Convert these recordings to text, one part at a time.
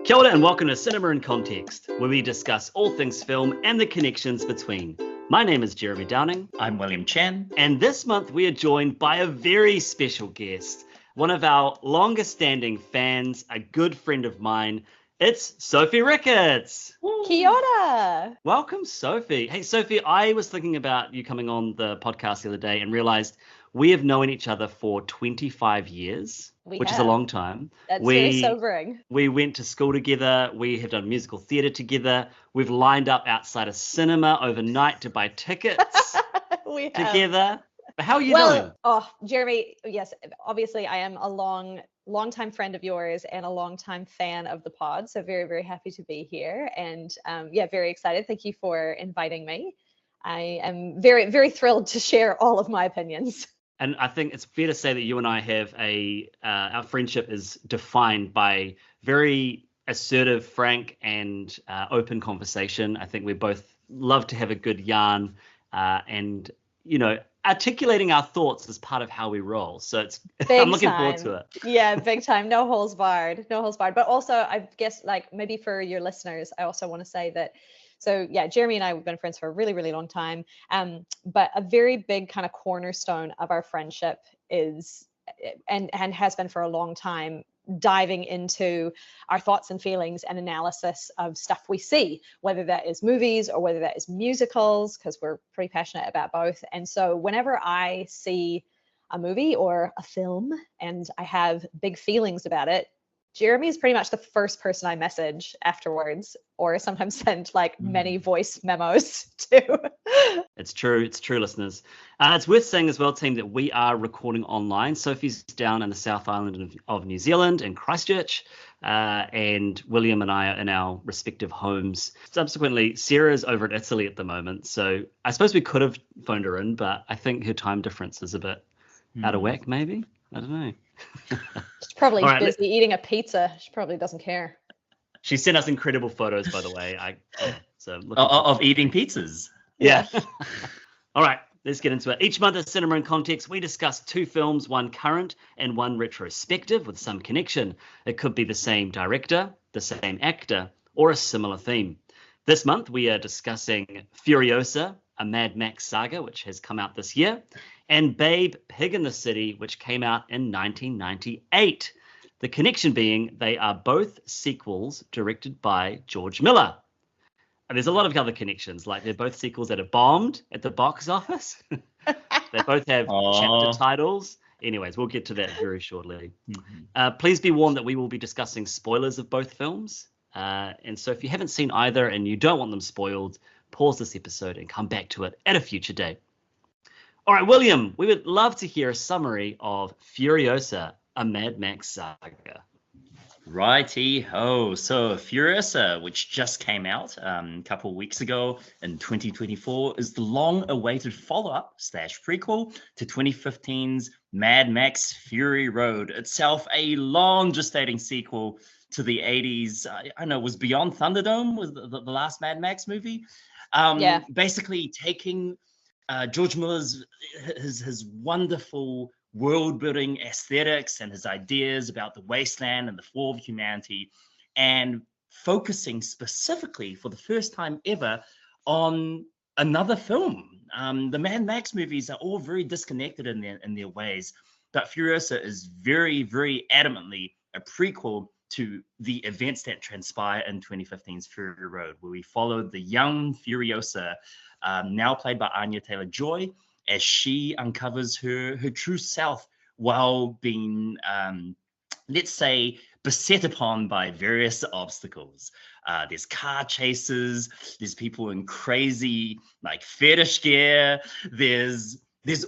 Kia ora and welcome to Cinema in Context, where we discuss all things film and the connections between. My name is Jeremy Downing. I'm William Chen. And this month we are joined by a very special guest, one of our longest standing fans, a good friend of mine. It's Sophie Ricketts. Kia ora. Welcome, Sophie. Hey, Sophie, I was thinking about you coming on the podcast the other day and realized we have known each other for 25 years, which is a long time. That's very sobering. We went to school together. We have done musical theatre together. We've lined up outside a cinema overnight to buy tickets together. But how are you doing? Oh, Jeremy, yes, obviously I am a long-time friend of yours and a long-time fan of the pod. So very, very happy to be here. And very excited. Thank you for inviting me. I am very, very thrilled to share all of my opinions. And I think it's fair to say that you and I have our friendship is defined by very assertive, frank, and open conversation. I think we both love to have a good yarn and, articulating our thoughts is part of how we roll. So I'm looking forward to it. Yeah, big time. No holes barred. But also, I guess, maybe for your listeners, I also want to say that, so yeah, Jeremy and I have been friends for a really, really long time. But a very big kind of cornerstone of our friendship is, and has been for a long time, diving into our thoughts and feelings and analysis of stuff we see, whether that is movies or whether that is musicals, because we're pretty passionate about both. And so whenever I see a movie or a film and I have big feelings about it, Jeremy is pretty much the first person I message afterwards, or sometimes send many voice memos to. It's true, listeners. It's worth saying as well, team, that we are recording online. Sophie's down in the South Island of New Zealand in Christchurch, and William and I are in our respective homes. Subsequently, Sarah's over in Italy at the moment, so I suppose we could have phoned her in, but I think her time difference is a bit out of whack, maybe. I don't know. She's probably busy eating a pizza. She probably doesn't care. She sent us incredible photos, by the way. Of eating pizzas. Yeah. All right, let's get into it. Each month at Cinema in Context, we discuss two films, one current and one retrospective with some connection. It could be the same director, the same actor, or a similar theme. This month, we are discussing Furiosa, a Mad Max Saga, which has come out this year, and Babe, Pig in the City, which came out in 1998. The connection being they are both sequels directed by George Miller. And there's a lot of other connections, like they're both sequels that have bombed at the box office. They both have chapter titles. Anyways, we'll get to that very shortly. Mm-hmm. Please be warned that we will be discussing spoilers of both films. And so if you haven't seen either and you don't want them spoiled, pause this episode and come back to it at a future date. All right, William, we would love to hear a summary of Furiosa, a Mad Max Saga. Righty-ho. So Furiosa, which just came out a couple of weeks ago in 2024, is the long-awaited follow-up / prequel to 2015's Mad Max Fury Road, itself a long gestating sequel to the 80s. I know it was Beyond Thunderdome, was the last Mad Max movie. Basically taking George Miller's his wonderful world-building aesthetics and his ideas about the wasteland and the fall of humanity, and focusing specifically for the first time ever on another film. The Mad Max movies are all very disconnected in their ways, but Furiosa is very, very adamantly a prequel to the events that transpire in 2015's Fury Road, where we followed the young Furiosa, now played by Anya Taylor-Joy, as she uncovers her true self while being, let's say, beset upon by various obstacles. There's car chases, there's people in crazy fetish gear, there's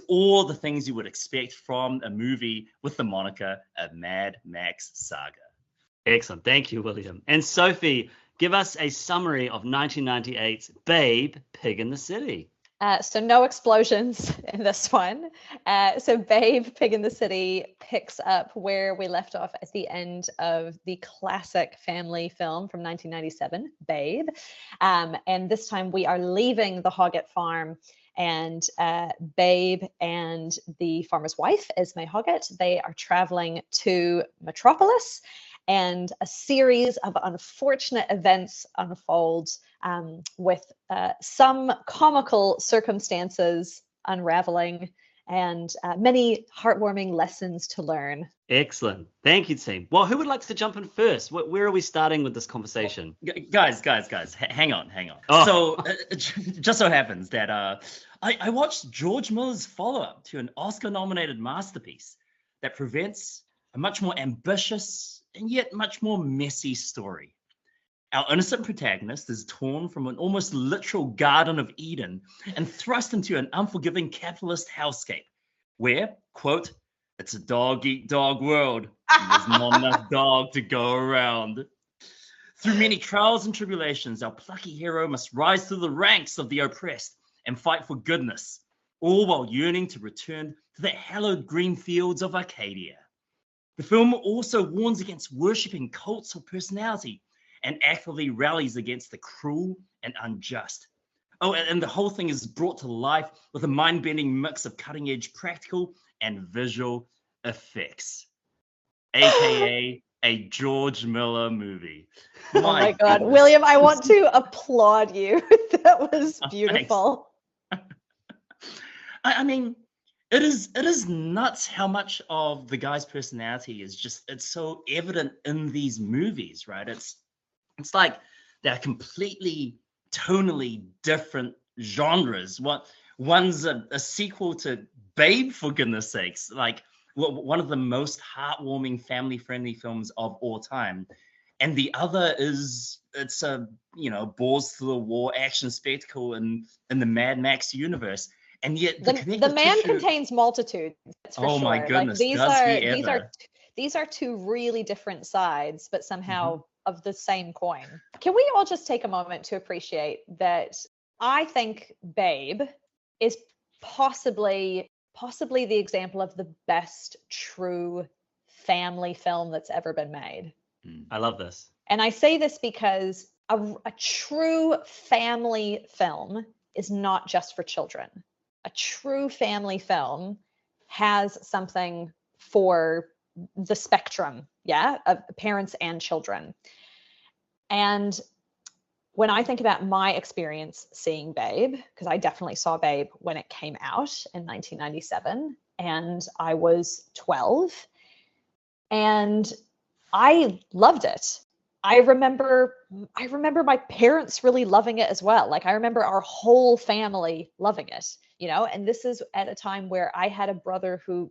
all the things you would expect from a movie with the moniker of Mad Max Saga. Excellent. Thank you, William. And Sophie, give us a summary of 1998's Babe, Pig in the City. So no explosions in this one. So Babe, Pig in the City picks up where we left off at the end of the classic family film from 1997, Babe. And this time we are leaving the Hoggett farm, and Babe and the farmer's wife, Esme Hoggett, they are traveling to Metropolis. and a series of unfortunate events unfolds, with some comical circumstances unraveling, and many heartwarming lessons to learn. Excellent. Thank you, team. Well, who would like to jump in first? Where are we starting with this conversation? Guys, hang on. Oh. So it just so happens that I watched George Miller's follow-up to an Oscar-nominated masterpiece that presents a much more ambitious and yet much more messy story. Our innocent protagonist is torn from an almost literal Garden of Eden and thrust into an unforgiving capitalist hellscape where, quote, "It's a dog-eat-dog world, and there's not enough dog to go around." Through many trials and tribulations, our plucky hero must rise through the ranks of the oppressed and fight for goodness, all while yearning to return to the hallowed green fields of Arcadia. The film also warns against worshipping cults of personality and actively rallies against the cruel and unjust. Oh, and the whole thing is brought to life with a mind-bending mix of cutting-edge practical and visual effects, aka a George Miller movie. Oh my God, William, I want to applaud you. That was beautiful. I mean, it is nuts how much of the guy's personality is it's so evident in these movies, right? It's like they're completely tonally different genres. One's a sequel to Babe, for goodness sakes, like one of the most heartwarming, family-friendly films of all time, and the other it's a balls to the wall action spectacle in the Mad Max universe. And yet the man contains multitudes. That's for oh sure. My goodness, Like, these are two really different sides, but somehow of the same coin. Can we all just take a moment to appreciate that? I think Babe is possibly the example of the best true family film that's ever been made. I love this. And I say this because a true family film is not just for children. A true family film has something for the spectrum, of parents and children. And when I think about my experience seeing Babe, because I definitely saw Babe when it came out in 1997, and I was 12, and I loved it. I remember my parents really loving it as well. Like, I remember our whole family loving it, and this is at a time where I had a brother who,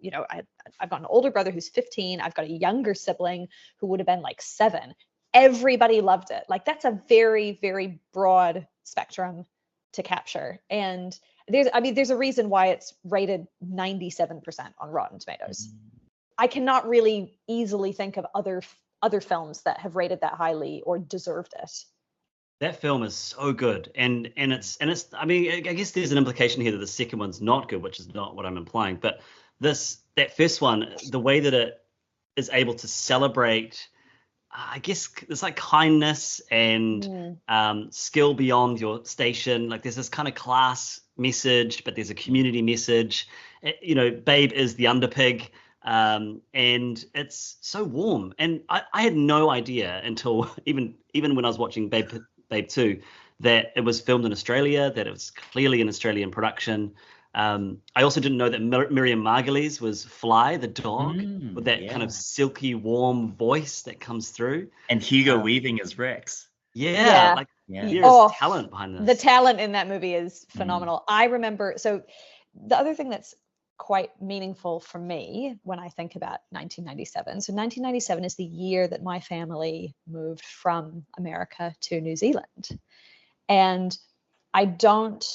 I've got an older brother who's 15. I've got a younger sibling who would have been like 7. Everybody loved it. Like, that's a very, very broad spectrum to capture. And there's a reason why it's rated 97% on Rotten Tomatoes. I cannot really easily think of other films that have rated that highly or deserved it. That film is so good, and it's I mean, I guess there's an implication here that the second one's not good, which is not what I'm implying, but that first one, the way that it is able to celebrate, I guess it's like kindness and skill beyond your station. Like, there's this kind of class message, but there's a community message. Babe is the underpig. And it's so warm, and I had no idea until even when I was watching Babe 2 that it was filmed in Australia, that it was clearly an Australian production. I also didn't know that Miriam Margolyes was Fly, the dog, with that kind of silky, warm voice that comes through. And Hugo Weaving as Rex. There is talent behind this. The talent in that movie is phenomenal. I remember, so the other thing that's quite meaningful for me when I think about 1997. So 1997 is the year that my family moved from America to New Zealand. And I don't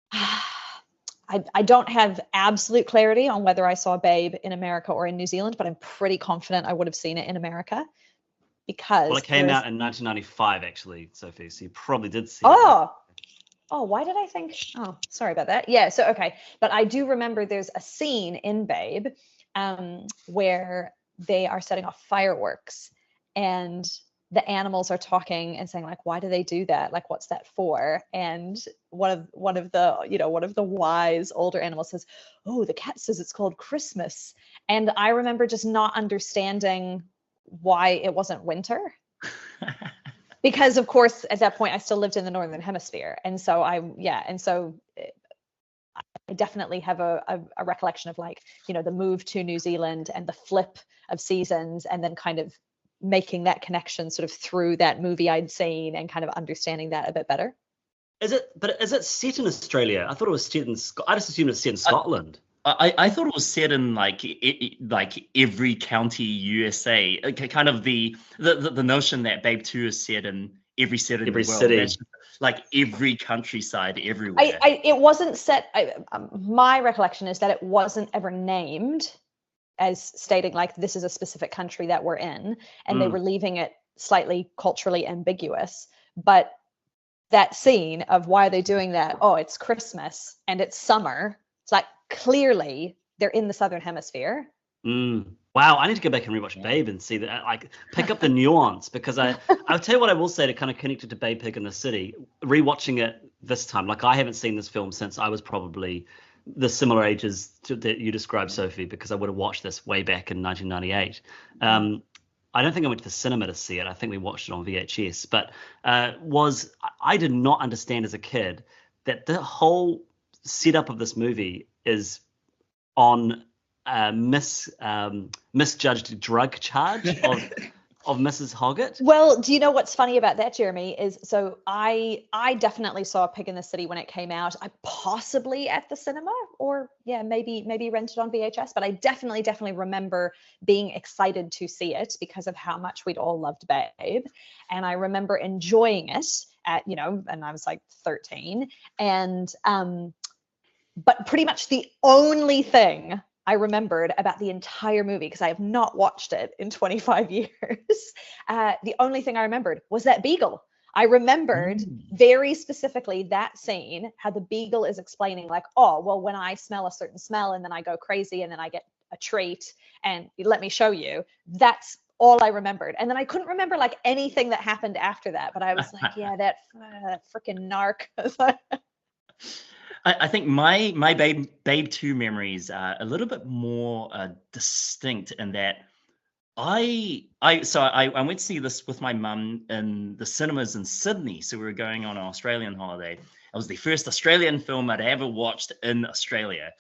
have absolute clarity on whether I saw Babe in America or in New Zealand, but I'm pretty confident I would have seen it in America, because it came out in 1995, actually, Sophie. So you probably did see it. Oh, why did I think? Oh, sorry about that. Yeah, so okay. But I do remember there's a scene in Babe where they are setting off fireworks, and the animals are talking and saying, like, why do they do that? Like, what's that for? And one of the wise older animals says, oh, the cat says it's called Christmas. And I remember just not understanding why it wasn't winter. Because of course, at that point, I still lived in the Northern Hemisphere. And so I definitely have a recollection of like, the move to New Zealand and the flip of seasons, and then kind of making that connection sort of through that movie I'd seen and kind of understanding that a bit better. Is it set in Australia? I thought it was set in I just assumed it's set in Scotland. I thought it was set in like every county USA. Kind of the notion that Babe 2 is set in every city in the world. City. That's like every countryside everywhere. It wasn't set. My recollection is that it wasn't ever named as stating like this is a specific country that we're in, and they were leaving it slightly culturally ambiguous. But that scene of why are they doing that? Oh, it's Christmas and it's summer. It's like clearly they're in the Southern Hemisphere. Wow, I need to go back and rewatch Babe and see that, like, pick up the nuance, because I'll tell you what I will say to kind of connect it to Babe Pig in the City. Rewatching it this time, like, I haven't seen this film since I was probably the similar ages that you described, Sophie, because I would have watched this way back in 1998. I don't think I went to the cinema to see it. I think we watched it on VHS. But I did not understand as a kid that the whole setup of this movie is on misjudged drug charge of Mrs. Hoggett. Well, do you know what's funny about that, Jeremy? Is so I definitely saw Pig in the City when it came out. I possibly at the cinema, or maybe rented on VHS, but I definitely remember being excited to see it because of how much we'd all loved Babe. And I remember enjoying it and I was like 13. And but pretty much the only thing I remembered about the entire movie, because I have not watched it in 25 years. The only thing I remembered was that beagle. I remembered very specifically that scene, how the beagle is explaining like, oh, well, when I smell a certain smell and then I go crazy and then I get a treat and let me show you. That's all I remembered. And then I couldn't remember like anything that happened after that. But I was like, yeah, that freaking narc. I think my Babe 2 memories are a little bit more distinct in that I went to see this with my mum in the cinemas in Sydney. So we were going on an Australian holiday. It was the first Australian film I'd ever watched in Australia.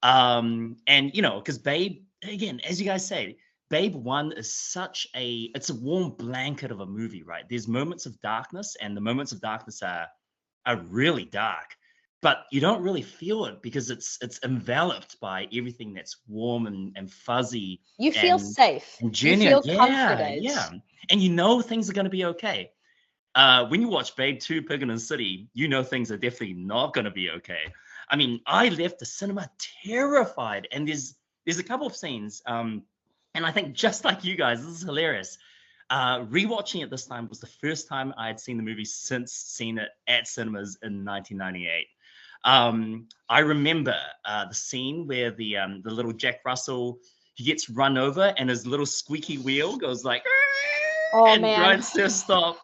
And because Babe, again, as you guys say, Babe 1 is it's a warm blanket of a movie, right? There's moments of darkness, and the moments of darkness are really dark. But you don't really feel it because it's enveloped by everything that's warm and fuzzy. You feel safe. And genuine. You feel comforted. Yeah. And things are going to be okay. When you watch Babe 2 Pig in the City, things are definitely not going to be okay. I mean, I left the cinema terrified. And there's a couple of scenes. And I think just like you guys, this is hilarious. Rewatching it this time was the first time I had seen the movie since seeing it at cinemas in 1998. I remember the scene where the little Jack Russell, he gets run over and his little squeaky wheel goes like, and grinds to a stop.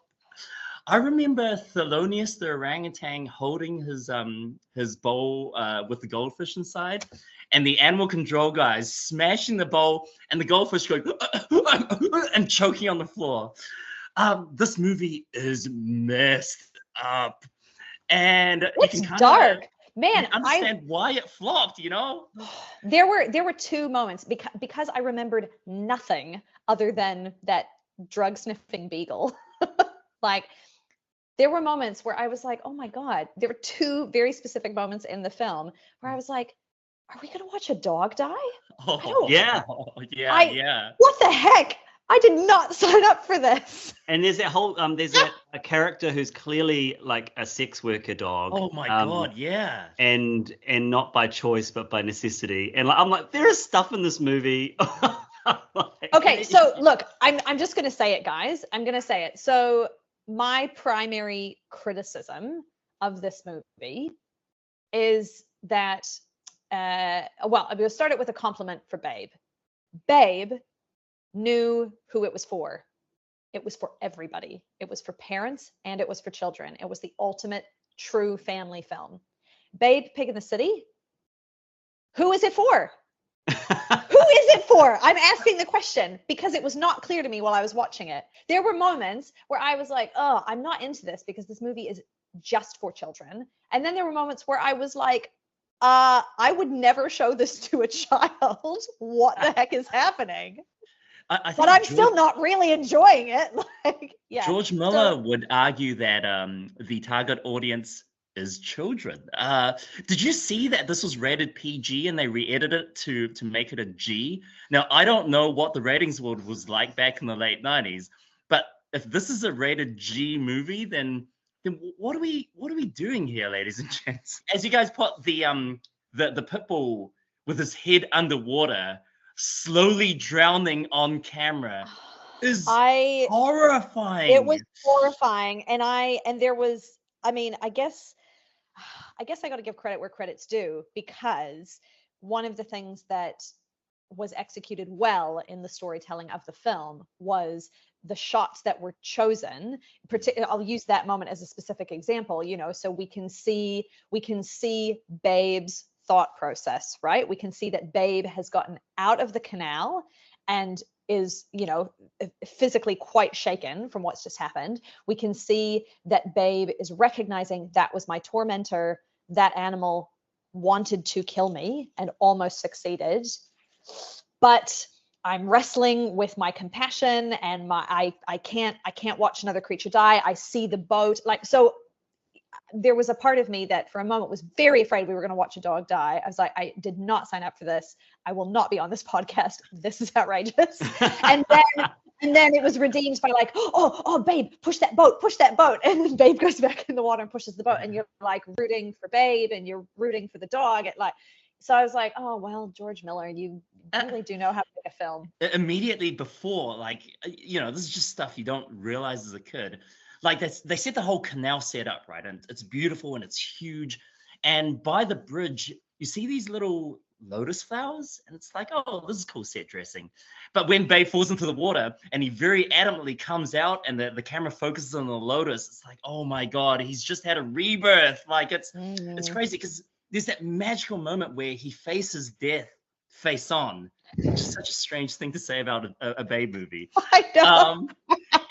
I remember Thelonious the orangutan holding his bowl with the goldfish inside, and the animal control guys smashing the bowl and the goldfish going and choking on the floor. This movie is messed up. And it's dark, man. I understand why it flopped. There were two moments because I remembered nothing other than that drug sniffing beagle. Like, there were moments where I was like, oh my God. There were two very specific moments in the film where I was like, are we gonna watch a dog die? Oh yeah. What the heck? I did not sign up for this. And there's that whole there's a character who's clearly like a sex worker dog. Oh my God, yeah. And not by choice but by necessity. And I'm like, there is stuff in this movie. Okay, so look, I'm just gonna say it, guys. I'm gonna say it. So my primary criticism of this movie is that well, I'm gonna start it with a compliment for Babe. Babe knew who it was for. It was for everybody. It was for parents and it was for children. It was the ultimate true family film. Babe Pig in the City, who is it for? Who is it for? I'm asking the question because it was not clear to me while I was watching it. There were moments where I was like, oh, I'm not into this because this movie is just for children. And then there were moments where I was like, I would never show this to a child. What the heck is happening? I think But I'm still not really enjoying it. Like, yeah. George Miller would argue that the target audience is children. Did you see that this was rated PG and they re-edited it to make it a G? Now, I don't know what the ratings world was like back in the late 90s, but if this is a rated G movie, then what are we doing here, ladies and gents? As you guys put the pit bull with his head underwater, slowly drowning on camera, is horrifying. It was horrifying, and there was, I mean, I guess I got to give credit where credit's due, because one of the things that was executed well in the storytelling of the film was the shots that were chosen. I'll use that moment as a specific example, so we can see Babe's thought process, right? We can see that Babe has gotten out of the canal and is, physically quite shaken from what's just happened. We can see that Babe is recognizing that was my tormentor. That animal wanted to kill me and almost succeeded. But I'm wrestling with my compassion and I can't watch another creature die. I see the boat. So there was a part of me that for a moment was very afraid we were going to watch a dog die. I was like, I did not sign up for this. I will not be on this podcast. This is outrageous. and then it was redeemed by like, oh, Babe, push that boat. And then Babe goes back in the water and pushes the boat. And you're like rooting for Babe and you're rooting for the dog. So I was like, oh, well, George Miller, you really do know how to make a film. Immediately before, this is just stuff you don't realize as a kid. Like they set the whole canal set up, right? And it's beautiful and it's huge. And by the bridge, you see these little lotus flowers. And it's like, oh, this is cool set dressing. But when Babe falls into the water and he very adamantly comes out and the camera focuses on the lotus, it's like, oh my God, he's just had a rebirth. Like it's crazy because there's that magical moment where he faces death face on, which is such a strange thing to say about a Babe movie. I know.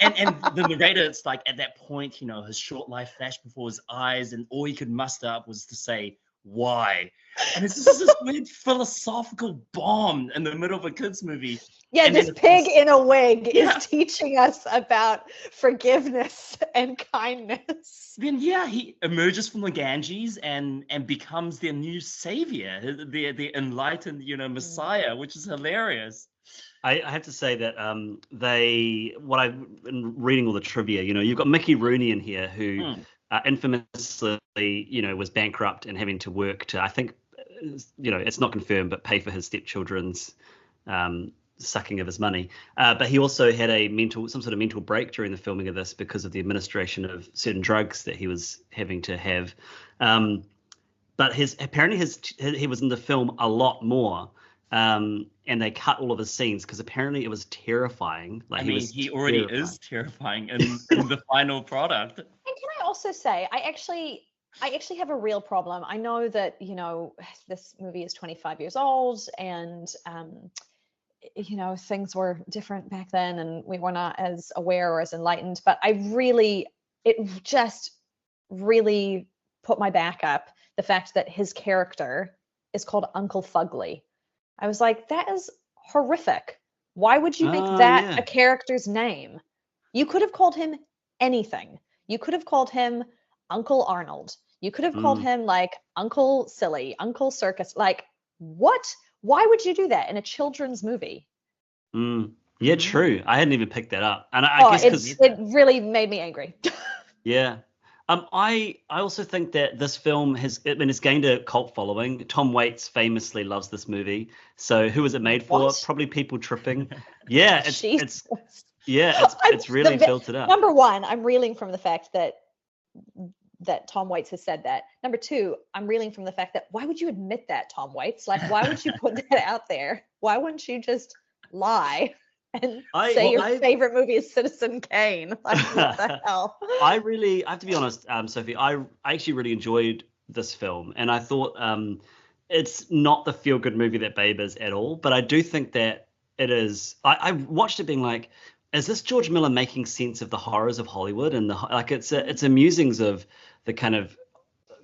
And the narrator, it's like at that point, his short life flashed before his eyes, and all he could muster up was to say, why? And it's just this weird philosophical bomb in the middle of a kid's movie. Yeah, and this pig in a wig is teaching us about forgiveness and kindness. Then he emerges from the Ganges and becomes their new savior, the enlightened, Messiah, which is hilarious. I have to say that what I've been reading all the trivia, you've got Mickey Rooney in here who infamously, was bankrupt and having to work to, I think, it's not confirmed, but pay for his stepchildren's sucking of his money. But he also had some sort of mental break during the filming of this because of the administration of certain drugs that he was having to have. But he was in the film a lot more. And they cut all of his scenes because apparently it was terrifying. He already is terrifying in the final product. And can I also say, I actually have a real problem. I know that, this movie is 25 years old and, things were different back then and we were not as aware or as enlightened, but it just really put my back up, the fact that his character is called Uncle Fugly. I was like, that is horrific. Why would you make that a character's name? You could have called him anything. You could have called him Uncle Arnold. You could have called him like Uncle Silly, Uncle Circus. Like, what? Why would you do that in a children's movie? Yeah, true. I hadn't even picked that up. And I guess it really made me angry. Yeah. I also think that this film it's gained a cult following. Tom Waits famously loves this movie. So who was it made for? What? Probably people tripping. Yeah, it's really built it up. Number one, I'm reeling from the fact that Tom Waits has said that. Number two, I'm reeling from the fact that why would you admit that, Tom Waits? Like, why would you put that out there? Why wouldn't you just lie and say your favorite movie is Citizen Kane? Like, what the hell? I have to be honest, Sophie, I actually really enjoyed this film, and I thought it's not the feel-good movie that Babe is at all, but I do think that it is. I watched it being like, is this George Miller making sense of the horrors of Hollywood and it's a musings of the kind of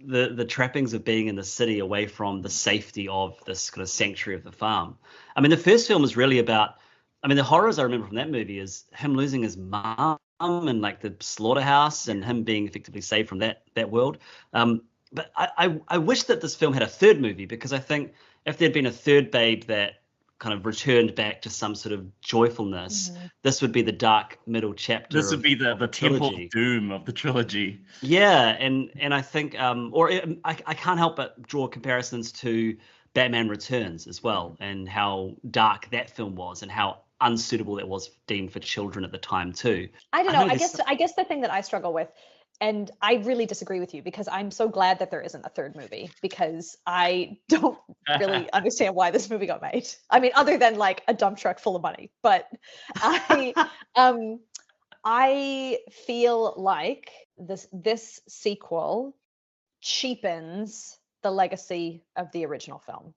the trappings of being in the city away from the safety of this kind of sanctuary of the farm. I mean, the first film is really about, I mean, the horrors I remember from that movie is him losing his mom and like the slaughterhouse and him being effectively saved from that world. But I wish that this film had a third movie, because I think if there'd been a third Babe that kind of returned back to some sort of joyfulness, this would be the dark middle chapter. This would be the Temple trilogy. of Doom of the trilogy. Yeah, and I think I can't help but draw comparisons to Batman Returns as well, and how dark that film was and how unsuitable it was deemed for children at the time too. I don't know. I guess the thing that I struggle with, and I really disagree with you, because I'm so glad that there isn't a third movie, because I don't really understand why this movie got made. I mean, other than like a dump truck full of money, but I feel like this sequel cheapens the legacy of the original film.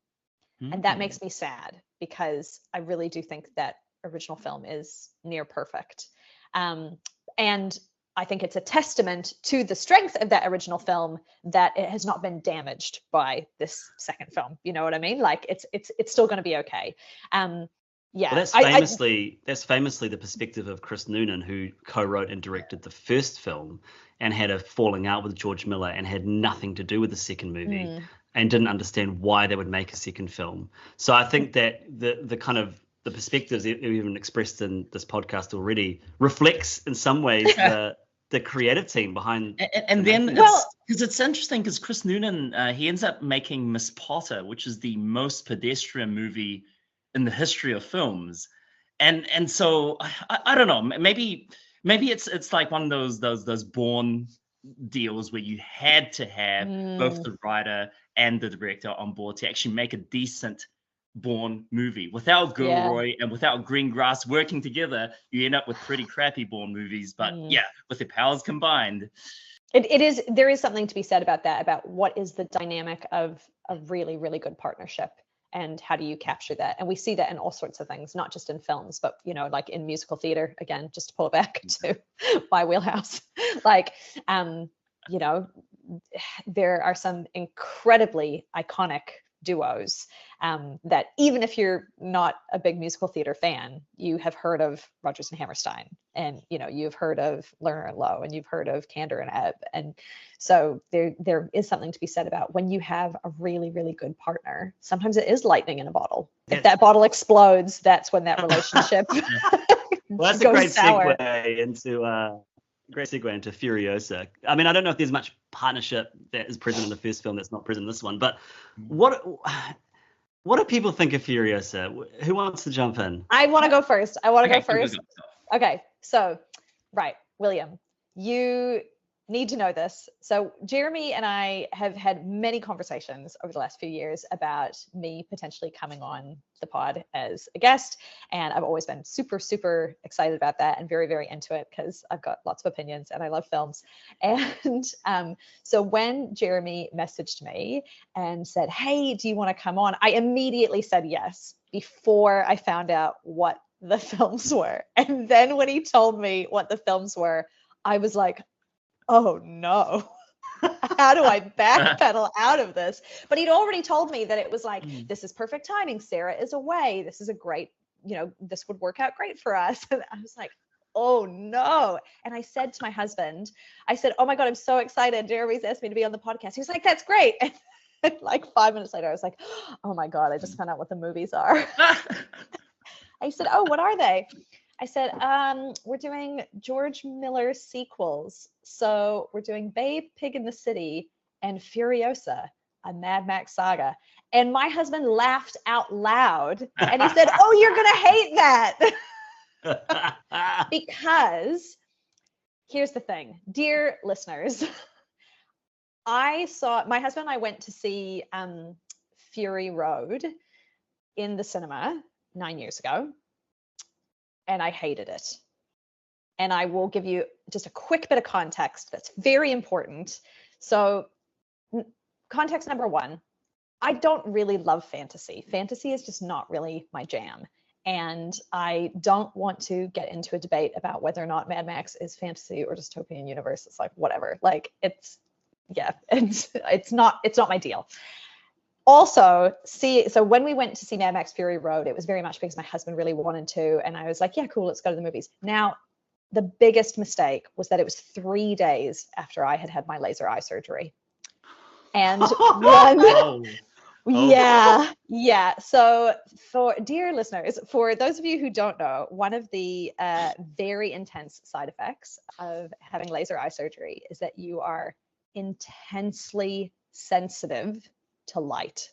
And that makes me sad, because I really do think that original film is near perfect. And I think it's a testament to the strength of that original film that it has not been damaged by this second film. You know what I mean? Like it's still going to be okay. Yeah. Well, that's famously the perspective of Chris Noonan, who co-wrote and directed the first film and had a falling out with George Miller and had nothing to do with the second movie and didn't understand why they would make a second film. So I think that the kind of the perspectives even expressed in this podcast already reflects in some ways the creative team behind. And then, because it's interesting, because Chris Noonan, he ends up making Miss Potter, which is the most pedestrian movie in the history of films. And so I don't know, maybe it's like one of those Bourne deals where you had to have both the writer and the director on board to actually make a decent Bourne movie. Without Gilroy and without Greengrass working together, you end up with pretty crappy Bourne movies. But yeah, with their powers combined, there is something to be said about that, about what is the dynamic of a really, really good partnership, and how do you capture that? And we see that in all sorts of things, not just in films, but like in musical theater, again, just to pull it back to my wheelhouse. Like there are some incredibly iconic duos that even if you're not a big musical theater fan, you have heard of Rodgers and Hammerstein, and you've heard of Lerner and Loewe, and you've heard of Kander and Ebb. And so there is something to be said about when you have a really, really good partner. Sometimes it is lightning in a bottle. If that bottle explodes, that's when that relationship well, that's goes a great sour. Great segue into Furiosa. I mean, I don't know if there's much partnership that is present in the first film that's not present in this one, but what do people think of Furiosa? Who wants to jump in? I want to go first. Okay, so, right, William, you need to know this. So Jeremy and I have had many conversations over the last few years about me potentially coming on the pod as a guest. And I've always been super, super excited about that and very, very into it, because I've got lots of opinions and I love films. And so when Jeremy messaged me and said, hey, do you want to come on? I immediately said yes, before I found out what the films were. And then when he told me what the films were, I was like, oh no, how do I backpedal out of this? But he'd already told me that it was like, this is perfect timing. Sarah is away. This is a great, this would work out great for us. And I was like, oh no. And I said to my husband, I said, oh my God, I'm so excited. Jeremy's asked me to be on the podcast. He was like, that's great. And like 5 minutes later, I was like, oh my God, I just found out what the movies are. I said, oh, what are they? I said, we're doing George Miller sequels. So we're doing Babe, Pig in the City, and Furiosa, a Mad Max Saga. And my husband laughed out loud and he said, oh, you're going to hate that. Because here's the thing, dear listeners, my husband and I went to see Fury Road in the cinema 9 years ago. And I hated it. And I will give you just a quick bit of context that's very important. So context number one, I don't really love fantasy. Fantasy is just not really my jam. And I don't want to get into a debate about whether or not Mad Max is fantasy or dystopian universe. It's like, whatever. Like, it's not my deal. Also, so when we went to see Mad Max Fury Road, it was very much because my husband really wanted to, and I was like, yeah, cool, let's go to the movies. Now, the biggest mistake was that it was 3 days after I had my laser eye surgery. And yeah. So for dear listeners, for those of you who don't know, one of the very intense side effects of having laser eye surgery is that you are intensely sensitive to light.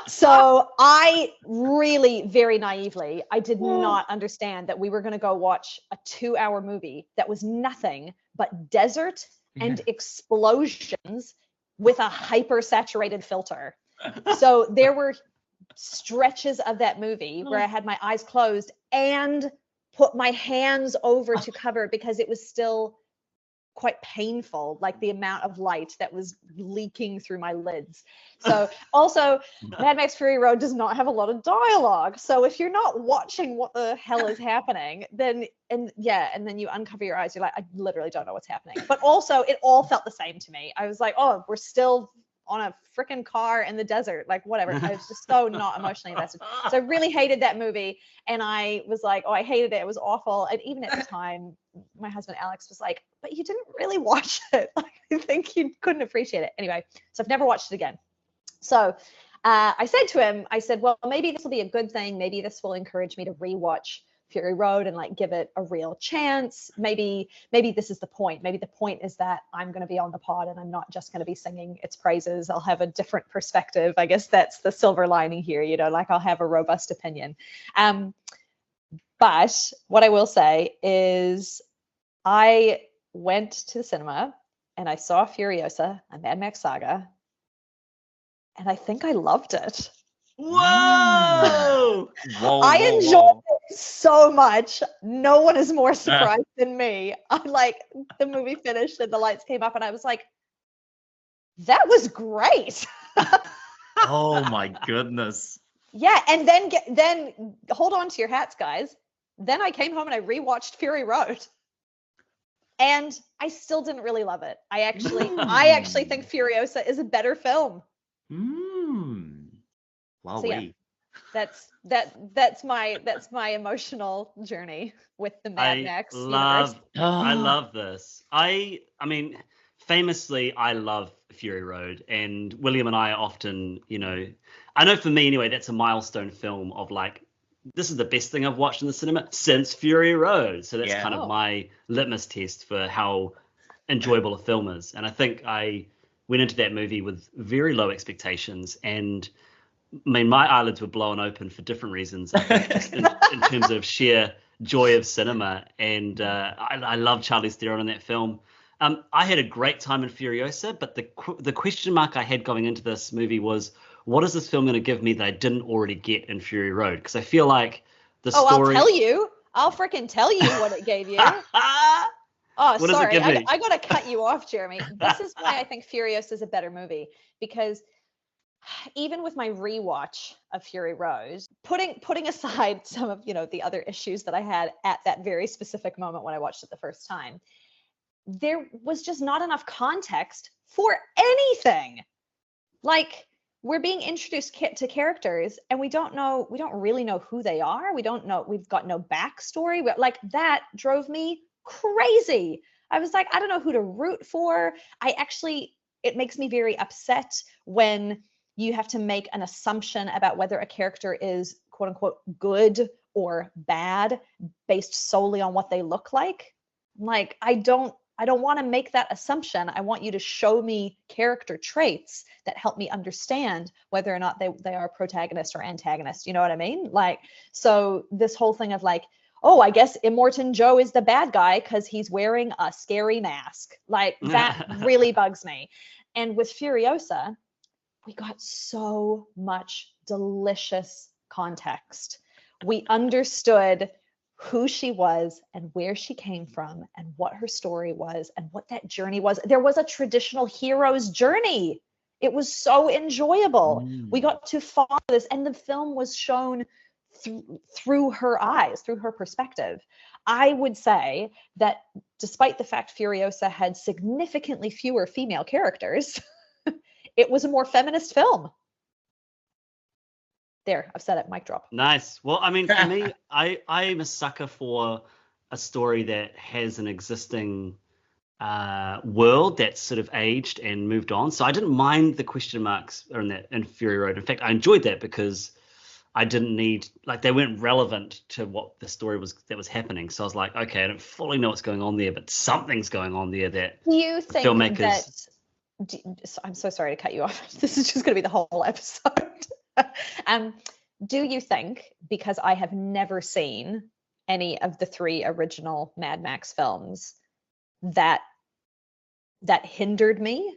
So I really, very naively, I did not understand that we were going to go watch a 2-hour movie that was nothing but desert and explosions with a hyper-saturated filter. So there were stretches of that movie where I had my eyes closed and put my hands over to cover because it was still quite painful, like the amount of light that was leaking through my lids. So also, Mad Max Fury Road does not have a lot of dialogue. So if you're not watching what the hell is happening, then and then you uncover your eyes, you're like, I literally don't know what's happening. But also, it all felt the same to me. I was like, oh, we're still on a freaking car in the desert, like whatever. I was just so not emotionally invested. So I really hated that movie. And I was like, oh, I hated it. It was awful. And even at the time, my husband Alex was like, but you didn't really watch it. Like, I think you couldn't appreciate it. Anyway, so I've never watched it again. So I said to him, I said, well, maybe this will be a good thing. Maybe this will encourage me to rewatch Fury Road and like give it a real chance. Maybe this is the point. Maybe the point is that I'm going to be on the pod and I'm not just going to be singing its praises. I'll have a different perspective. I guess that's the silver lining here, like I'll have a robust opinion. But what I will say is I went to the cinema and I saw Furiosa, a Mad Max Saga, and I think I loved it. Whoa! I enjoyed it so much. No one is more surprised than me. I'm like, the movie finished and the lights came up and I was like, that was great. Oh my goodness. Yeah, and then hold on to your hats, guys. Then I came home and I rewatched Fury Road. And I still didn't really love it. I actually think Furiosa is a better film. Wow. So, yeah, that's my emotional journey with the Mad Max universe. I love this. I mean, famously, I love Fury Road, and William and I often, I know for me anyway, that's a milestone film of like, this is the best thing I've watched in the cinema since Fury Road. So that's kind of my litmus test for how enjoyable a film is. And I think I went into that movie with very low expectations, and I mean, my eyelids were blown open for different reasons, I think, just in terms of sheer joy of cinema. And I love Charlize Theron in that film. I had a great time in Furiosa, but the question mark I had going into this movie was, what is this film going to give me that I didn't already get in Fury Road? Because I feel like the story... I'll tell you. I'll freaking tell you what it gave you. What sorry. I got to cut you off, Jeremy. This is why I think Furiosa is a better movie, because even with my rewatch of Fury Road, putting aside some of the other issues that I had at that very specific moment when I watched it the first time, there was just not enough context for anything. Like, we're being introduced to characters and we don't really know who they are. We've got no backstory. Like, that drove me crazy. I was like, I don't know who to root for. It makes me very upset when you have to make an assumption about whether a character is quote unquote good or bad based solely on what they look like. Like, I don't want to make that assumption. I want you to show me character traits that help me understand whether or not they are protagonist or antagonist. You know what I mean? Like, so this whole thing of like, oh, I guess Immortan Joe is the bad guy because he's wearing a scary mask. Like, that really bugs me. And with Furiosa, we got so much delicious context. We understood who she was and where she came from and what her story was and what that journey was. There was a traditional hero's journey It was so enjoyable. We Mm. got to follow this, and the film was shown through her eyes, through her perspective. I would say that despite the fact Furiosa had significantly fewer female characters, it was a more feminist film. There, I've said it, mic drop. Nice. Well, I mean, for me, I'm a sucker for a story that has an existing world that's sort of aged and moved on. So I didn't mind the question marks in Fury Road. In fact, I enjoyed that because I didn't need, like, they weren't relevant to what the story was that was happening. So I was like, okay, I don't fully know what's going on there, but something's going on there that Do you think filmmakers. I'm so sorry to cut you off. This is just going to be the whole episode. Do you think, because I have never seen any of the 3 original Mad Max films, that hindered me?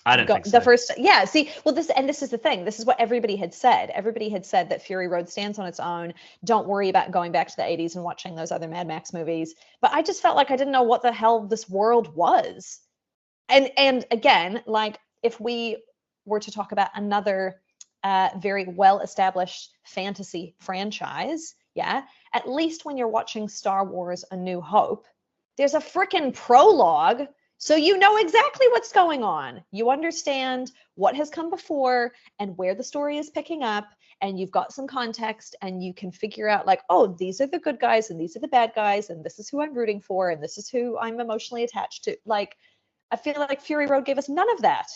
I don't think so. The first, yeah. See, well, this is the thing. This is what everybody had said. Everybody had said that Fury Road stands on its own. Don't worry about going back to the 80s and watching those other Mad Max movies. But I just felt like I didn't know what the hell this world was. And again, like, if we were to talk about another very well-established fantasy franchise, yeah, at least when you're watching Star Wars A New Hope, there's a freaking prologue, so you know exactly what's going on. You understand what has come before and where the story is picking up, and you've got some context, and you can figure out, like, oh, these are the good guys and these are the bad guys, and this is who I'm rooting for and this is who I'm emotionally attached to. Like, I feel like Fury Road gave us none of that.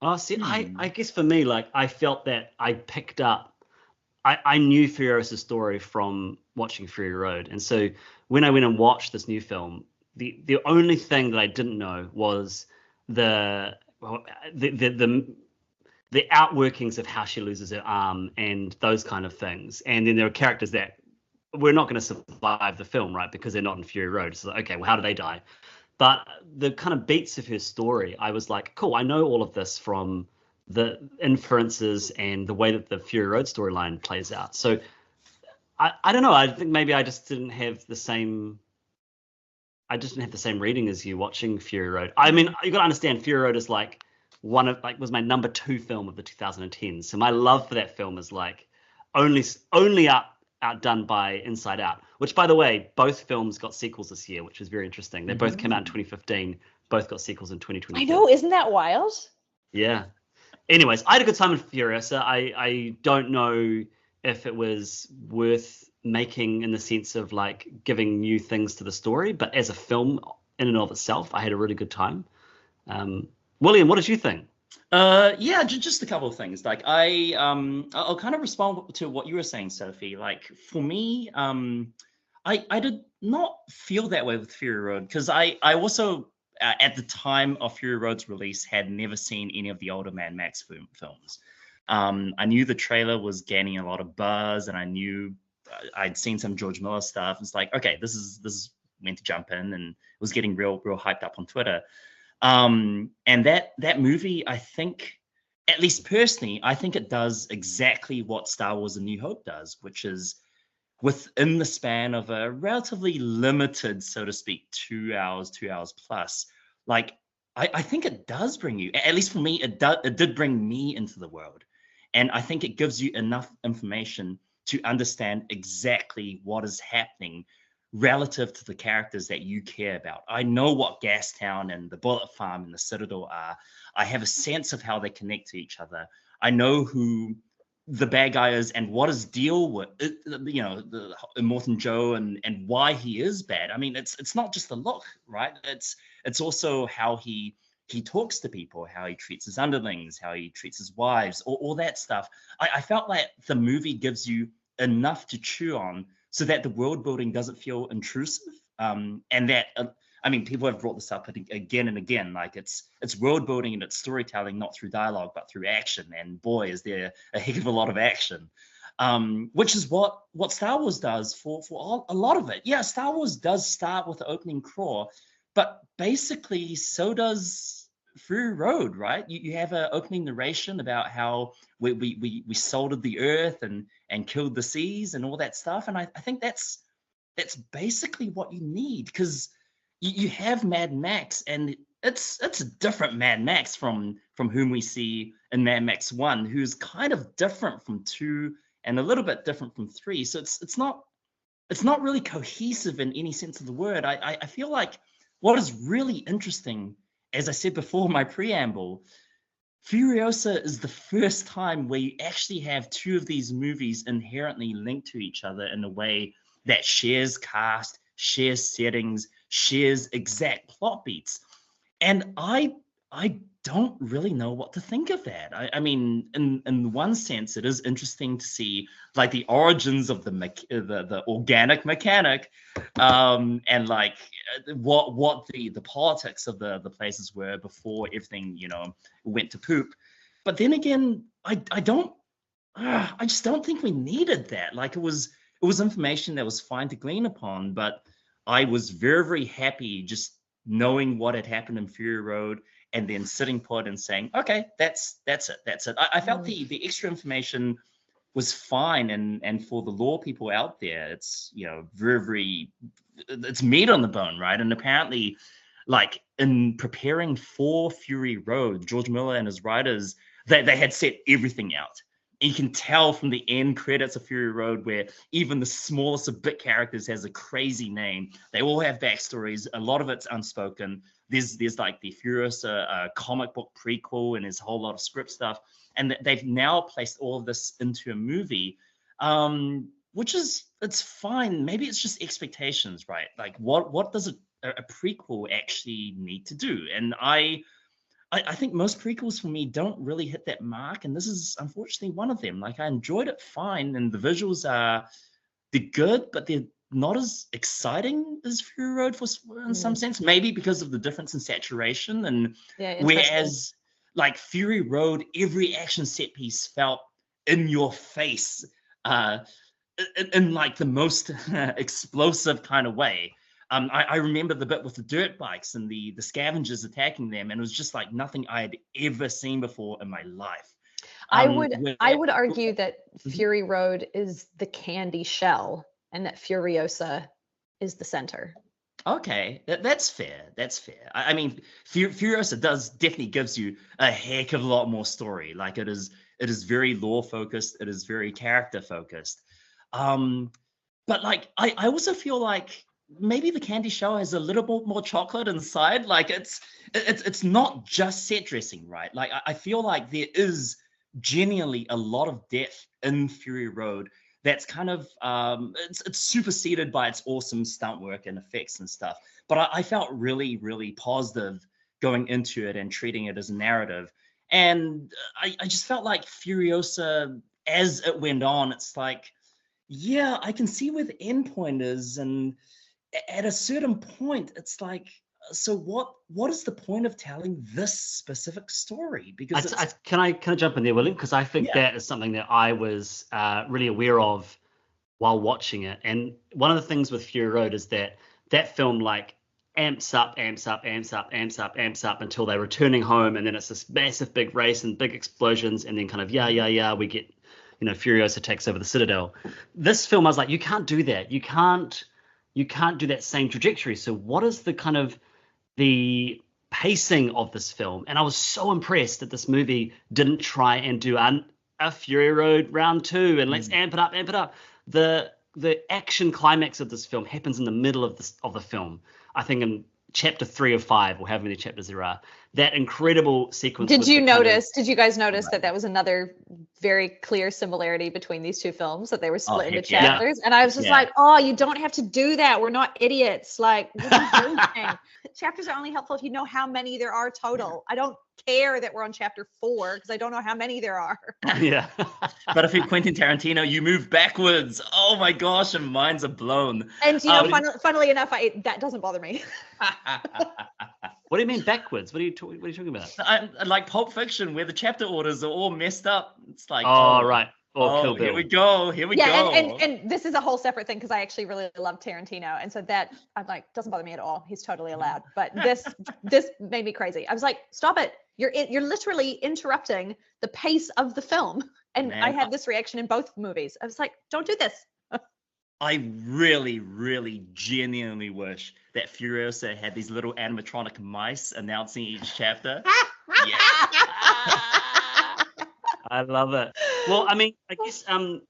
Oh, see, I guess for me, like, I felt that I picked up, I knew Furiosa's story from watching Fury Road. And so when I went and watched this new film, the only thing that I didn't know was the outworkings of how she loses her arm and those kind of things. And then there are characters that we're not going to survive the film, right? Because they're not in Fury Road. So, okay, well, how do they die? But the kind of beats of her story, I was like, cool, I know all of this from the inferences and the way that the Fury Road storyline plays out. So I don't know. I think maybe I just didn't have the same. I just didn't have the same reading as you watching Fury Road. I mean, you got to understand, Fury Road is like was my number 2 film of the 2010s. So my love for that film is like only outdone by Inside Out, which, by the way, both films got sequels this year, which is very interesting. They both came out in 2015, both got sequels in 2020. I know, isn't that wild? Yeah. Anyways, I had a good time in Furiosa. I don't know if it was worth making in the sense of like giving new things to the story, but as a film in and of itself, I had a really good time. William, what did you think? Yeah, just a couple of things. Like I'll kind of respond to what you were saying, Sophie. Like for me, I did not feel that way with Fury Road because I also at the time of Fury Road's release had never seen any of the older Mad Max films. I knew the trailer was gaining a lot of buzz, and I knew I'd seen some George Miller stuff. It's like, okay, this is meant to jump in, and it was getting real hyped up on Twitter. And that movie, I think, at least personally, I think it does exactly what Star Wars: A New Hope does, which is within the span of a relatively limited, so to speak, 2 hours plus. Like, I think it does bring you, at least for me, it did bring me into the world. And I think it gives you enough information to understand exactly what is happening relative to the characters that you care about. I know what Gastown and the Bullet Farm and the Citadel are. I have a sense of how they connect to each other. I know who the bad guy is and what his deal with, the Immortan Joe and why he is bad. I mean, it's not just the look, right? It's also how he talks to people, how he treats his underlings, how he treats his wives, all that stuff. I felt like the movie gives you enough to chew on so that the world building doesn't feel intrusive. And that, people have brought this up again and again, like it's world building and it's storytelling, not through dialogue, but through action. And boy, is there a heck of a lot of action, which is what Star Wars does for a lot of it. Yeah, Star Wars does start with the opening crawl, but basically so does Fury Road, right? You have an opening narration about how we salted the earth and killed the seas and all that stuff. And I think that's basically what you need, because you have Mad Max and it's a different Mad Max from whom we see in Mad Max 1, who's kind of different from 2 and a little bit different from 3. So it's not really cohesive in any sense of the word. I feel like what is really interesting, as I said before in my preamble, Furiosa is the first time where you actually have two of these movies inherently linked to each other in a way that shares cast, shares settings, shares exact plot beats. And I don't really know what to think of that. I mean, in one sense, it is interesting to see like the origins of the organic mechanic, and like what the politics of the places were before everything went to poop. But then again, I just don't think we needed that. Like it was information that was fine to glean upon, but I was very, very happy just knowing what had happened in Fury Road and then sitting put and saying, okay, that's it. I felt the extra information was fine, and for the lore people out there, it's very, very, it's meat on the bone, right? And apparently, like in preparing for Fury Road, George Miller and his writers, they had set everything out. And you can tell from the end credits of Fury Road where even the smallest of bit characters has a crazy name. They all have backstories. A lot of it's unspoken. There's like the Furiosa comic book prequel, and there's a whole lot of script stuff. And they've now placed all of this into a movie, which is, it's fine. Maybe it's just expectations, right? Like what does a prequel actually need to do? And I think most prequels for me don't really hit that mark, and this is unfortunately one of them. Like I enjoyed it fine, and the visuals they're good, but they're not as exciting as Fury Road in some sense. Maybe because of the difference in saturation, and whereas like Fury Road, every action set piece felt in your face, in like the most explosive kind of way. I remember the bit with the dirt bikes and the scavengers attacking them, and it was just like nothing I had ever seen before in my life. I would argue that Fury Road is the candy shell and that Furiosa is the center. Okay, that's fair. That's fair. I mean, Furiosa definitely gives you a heck of a lot more story. Like it is very lore focused. It is very character focused. But like I also feel like maybe the candy shell has a little bit more chocolate inside. Like it's not just set dressing, right? Like I feel like there is genuinely a lot of depth in Fury Road that's kind of it's superseded by its awesome stunt work and effects and stuff. But I felt really, really positive going into it and treating it as a narrative. And I just felt like Furiosa, as it went on, it's like, yeah, I can see where the end point is, and at a certain point, it's like, so what is the point of telling this specific story? Because can I jump in there, William? Because I think that is something that I was really aware of while watching it. And one of the things with Fury Road is that film like amps up until they're returning home, and then it's this massive big race and big explosions, and then kind of we get Furiosa takes over the Citadel. This film, I was like, you can't do that. You can't do that same trajectory. So what is the kind of the pacing of this film? And I was so impressed that this movie didn't try and do a Fury Road round 2 and let's amp it up. The action climax of this film happens in the middle of the film. I think in chapter 3 or 5, or however many chapters there are. That incredible sequence. Did you guys notice that was another very clear similarity between these two films, that they were split into chapters? And I was just like, oh, you don't have to do that. We're not idiots. Like, what are you doing? Chapters are only helpful if you know how many there are total. I don't care that we're on chapter 4 because I don't know how many there are. Yeah. But if you're Quentin Tarantino, you move backwards. Oh my gosh, and minds are blown. And funnily enough, that doesn't bother me. What do you mean backwards? What are you talking about? I like Pulp Fiction, where the chapter orders are all messed up. It's like, right. Kill Bill. Here we go. And this is a whole separate thing because I actually really love Tarantino, and so that I'm like, doesn't bother me at all. He's totally allowed. But this made me crazy. I was like, stop it! You're literally interrupting the pace of the film. And I had this reaction in both movies. I was like, don't do this. I really, really genuinely wish that Furiosa had these little animatronic mice announcing each chapter. Yeah. I love it. Well, I mean, I guess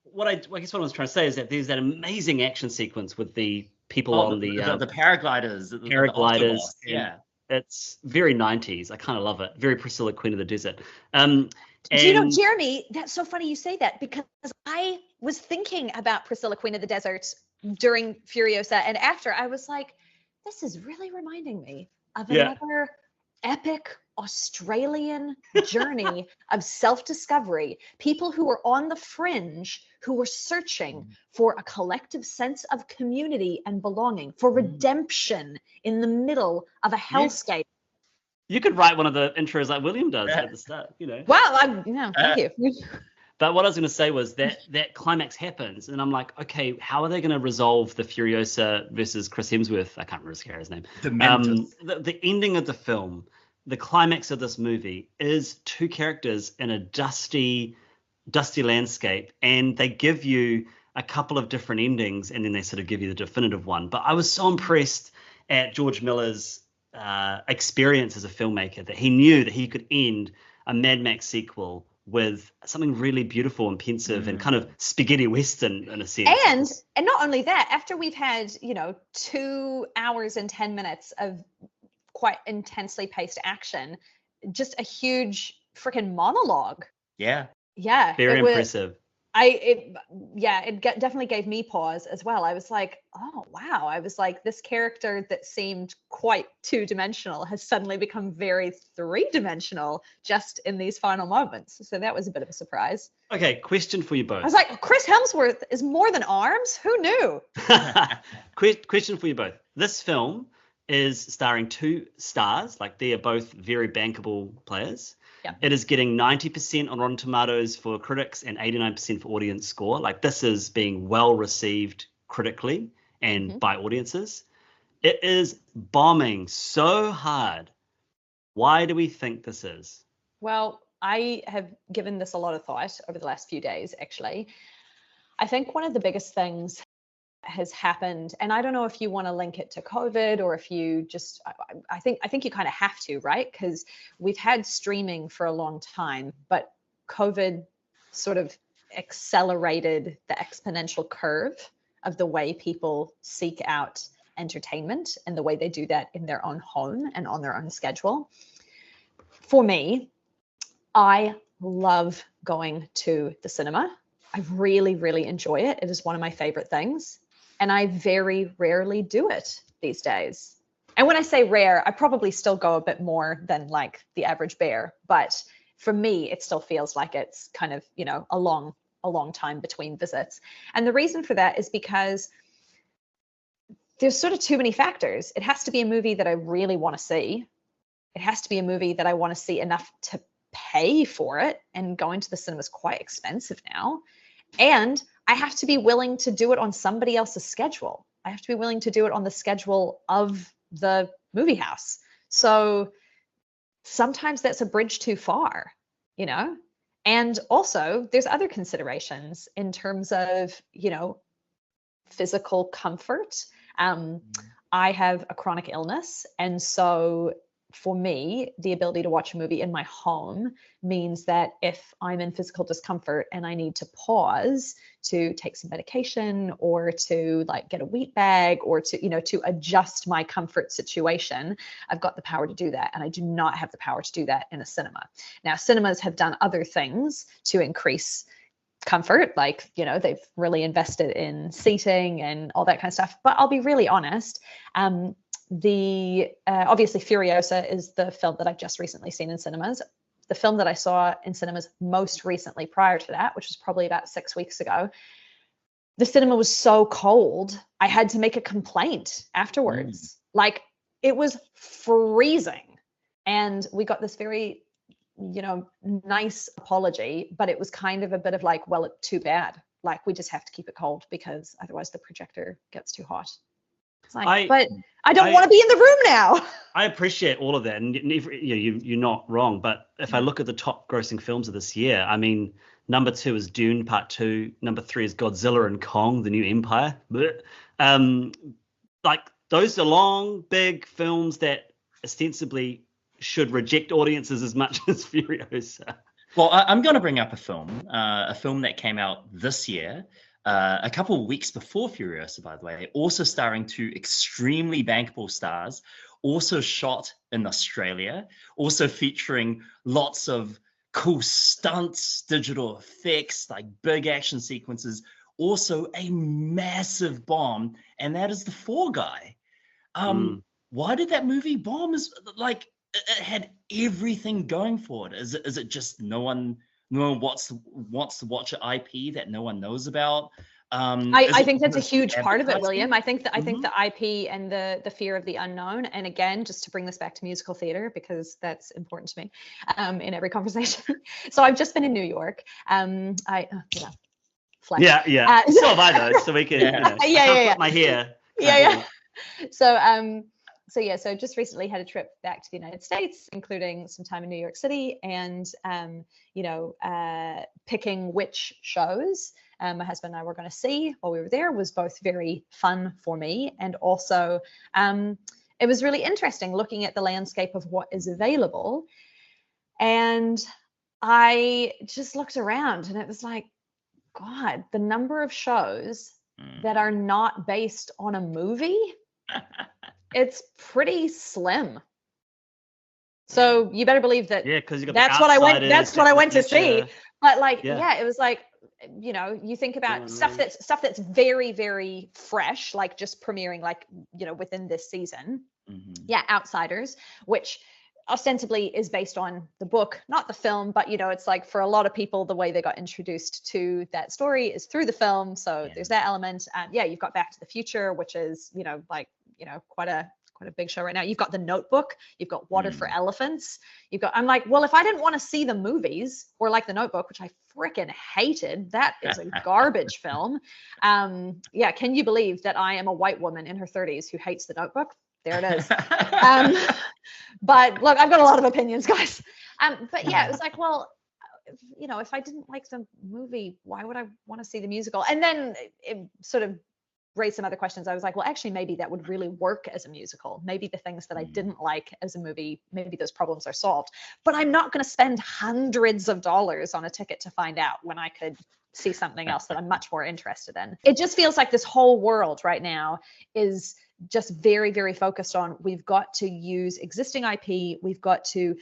what I was trying to say is that there's that amazing action sequence with the people on the paragliders, the paragliders. Autobots. Yeah. It's very 90s. I kind of love it. Very Priscilla, Queen of the Desert. Do you know, Jeremy, that's so funny you say that, because I was thinking about Priscilla, Queen of the Desert during Furiosa, and after I was like, this is really reminding me of another epic Australian journey of self-discovery. People who were on the fringe, who were searching for a collective sense of community and belonging, for redemption in the middle of a hellscape. You could write one of the intros like William does at the start, you know. Well, thank you. But what I was going to say was that climax happens, and I'm like, okay, how are they going to resolve the Furiosa versus Chris Hemsworth? I can't remember his character's name. The ending of the film, the climax of this movie is two characters in a dusty landscape, and they give you a couple of different endings, and then they sort of give you the definitive one. But I was so impressed at George Miller's experience as a filmmaker that he knew that he could end a Mad Max sequel with something really beautiful and pensive and kind of spaghetti western in a sense. And not only that, after we've had 2 hours and 10 minutes of quite intensely paced action, just a huge freaking monologue. Yeah Very impressive. It definitely gave me pause as well. I was like, oh wow. I was like, this character that seemed quite two-dimensional has suddenly become very three-dimensional just in these final moments. So that was a bit of a surprise. Okay, question for you both. I was like, Chris Hemsworth is more than arms? Who knew? Question for you both. This film is starring two stars, like they are both very bankable players. Yeah. It is getting 90% on Rotten Tomatoes for critics and 89% for audience score. Like, this is being well received critically and by audiences. It is bombing so hard. Why do we think this is? Well, I have given this a lot of thought over the last few days, actually. I think one of the biggest things has happened, and I don't know if you want to link it to COVID or if you just, I think you kind of have to, right? Because we've had streaming for a long time, but COVID sort of accelerated the exponential curve of the way people seek out entertainment and the way they do that in their own home and on their own schedule. For me, I love going to the cinema. I really, really enjoy it. It is one of my favorite things. And I very rarely do it these days. And when I say rare, I probably still go a bit more than like the average bear. But for me, it still feels like it's kind of, a long time between visits. And the reason for that is because there's sort of too many factors. It has to be a movie that I really want to see. It has to be a movie that I want to see enough to pay for it. And going to the cinema is quite expensive now. And I have to be willing to do it on somebody else's schedule. I have to be willing to do it on the schedule of the movie house. So sometimes that's a bridge too far, And also there's other considerations in terms of, physical comfort. I have a chronic illness. And so for me, the ability to watch a movie in my home means that if I'm in physical discomfort and I need to pause to take some medication or to get a wheat bag or to adjust my comfort situation, I've got the power to do that. And I do not have the power to do that in a cinema. Now, cinemas have done other things to increase comfort, they've really invested in seating and all that kind of stuff. But I'll be really honest, obviously Furiosa is the film that I've just recently seen in cinemas. The film that I saw in cinemas most recently prior to that, which was probably about 6 weeks ago, the cinema was so cold, I had to make a complaint afterwards. It was freezing. And we got this very, nice apology, but it was kind of a bit of well, it's too bad. We just have to keep it cold because otherwise the projector gets too hot. It's like, but I don't want to be in the room now. I appreciate all of that, and you're not wrong. But if I look at the top grossing films of this year, I mean, number 2 is Dune Part 2. Number 3 is Godzilla and Kong: The New Empire. Like those are long, big films that ostensibly should reject audiences as much as Furiosa. Well, I'm going to bring up a film that came out this year, a couple of weeks before Furiosa, by the way, also starring 2 extremely bankable stars, also shot in Australia, also featuring lots of cool stunts, digital effects, like big action sequences, also a massive bomb, and that is The Fall Guy. Why did that movie bomb? Is like it had everything going for it. Is it just no one wants to watch an IP that no one knows about? I think that's a huge part of it, William. I think the IP and the fear of the unknown. And again, just to bring this back to musical theater, because that's important to me in every conversation. So I've just been in New York. Flex. Yeah. So have I though. So we can. Yeah. My hair. Yeah. So just recently had a trip back to the United States, including some time in New York City, and picking which shows my husband and I were going to see while we were there was both very fun for me, and also it was really interesting looking at the landscape of what is available. And I just looked around, and it was like, God, the number of shows that are not based on a movie. It's pretty slim. So you better believe that. Yeah, because that's what I went. That's what I went to see. But like, it was like, you think about stuff that's very, very fresh, like just premiering, like within this season. Yeah, Outsiders, which ostensibly is based on the book, not the film, but it's like for a lot of people, the way they got introduced to that story is through the film. So there's that element. You've got Back to the Future, which is quite a big show right now. You've got The Notebook, you've got Water for Elephants, I'm like, well, if I didn't want to see the movies or like The Notebook, which I freaking hated, that is a garbage film. Can you believe that I am a white woman in her 30s who hates The Notebook? There it is. But look, I've got a lot of opinions, guys. But yeah, it was like, well, if I didn't like the movie, why would I want to see the musical? And then it sort of raised some other questions. I was like, well, actually, maybe that would really work as a musical. Maybe the things that I didn't like as a movie, maybe those problems are solved. But I'm not going to spend hundreds of dollars on a ticket to find out when I could see something else that I'm much more interested in. It just feels like this whole world right now is just very, very focused on, we've got to use existing IP. We've got to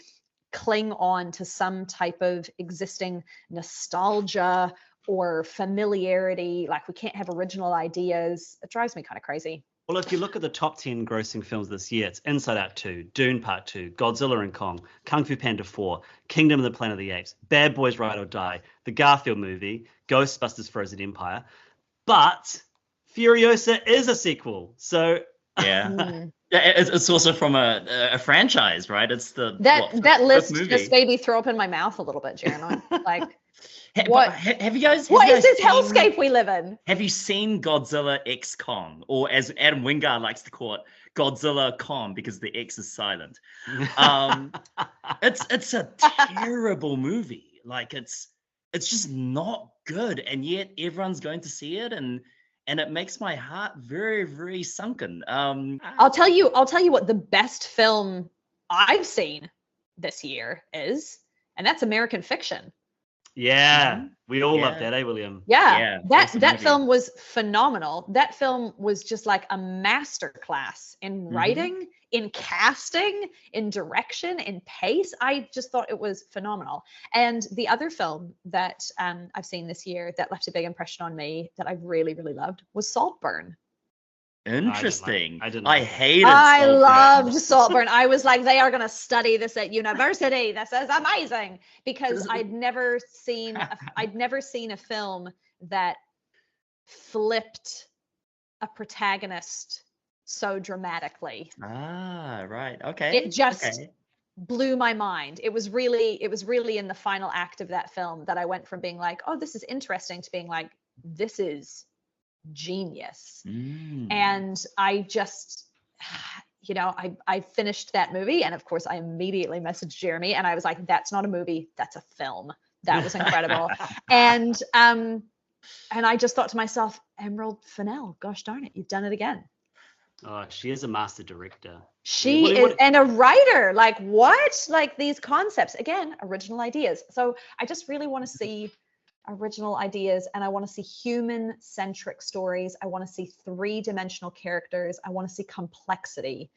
cling on to some type of existing nostalgia or familiarity. Like, we can't have original ideas. It drives me kind of crazy. Well, if you look at the top 10 grossing films this year, it's Inside Out 2, Dune Part 2, Godzilla and Kong, Kung Fu Panda 4, Kingdom of the Planet of the Apes, Bad Boys Ride or Die, the Garfield movie, Ghostbusters Frozen Empire. But Furiosa is a sequel. So it's also from a franchise, right? It's that list just made me throw up in my mouth a little bit, Jeremy. Like, what have you guys? What is this hellscape we live in? Have you seen Godzilla X Kong, or as Adam Wingard likes to call it, Godzilla Kong, because the X is silent? It's a terrible movie. Like, it's just not good, and yet everyone's going to see it, and it makes my heart very, very sunken. I'll tell you what the best film I've seen this year is, and that's American Fiction. Yeah, we all love that, William? Yeah, that film was phenomenal. That film was just like a masterclass in writing, in casting, in direction, in pace. I just thought it was phenomenal. And the other film that I've seen this year that left a big impression on me that I really, really loved was Saltburn. Interesting. I hated I loved Saltburn. I was like, they are going to study this at university. This is amazing, because I'd never seen a film that flipped a protagonist so dramatically. Right. Okay. It just blew my mind. It was really in the final act of that film that I went from being like, oh, this is interesting, to being like, this is genius. Mm. And I just, I finished that movie, and of course I immediately messaged Jeremy and I was like, that's not a movie, that's a film. That was incredible. and I just thought to myself, Emerald Fennell, gosh darn it, you've done it again. Oh, she is a master director. She is, and a writer. Like, what? Like, these concepts, again, original ideas. So I just really want to see original ideas, and I want to see human-centric stories. I want to see three-dimensional characters. I want to see complexity.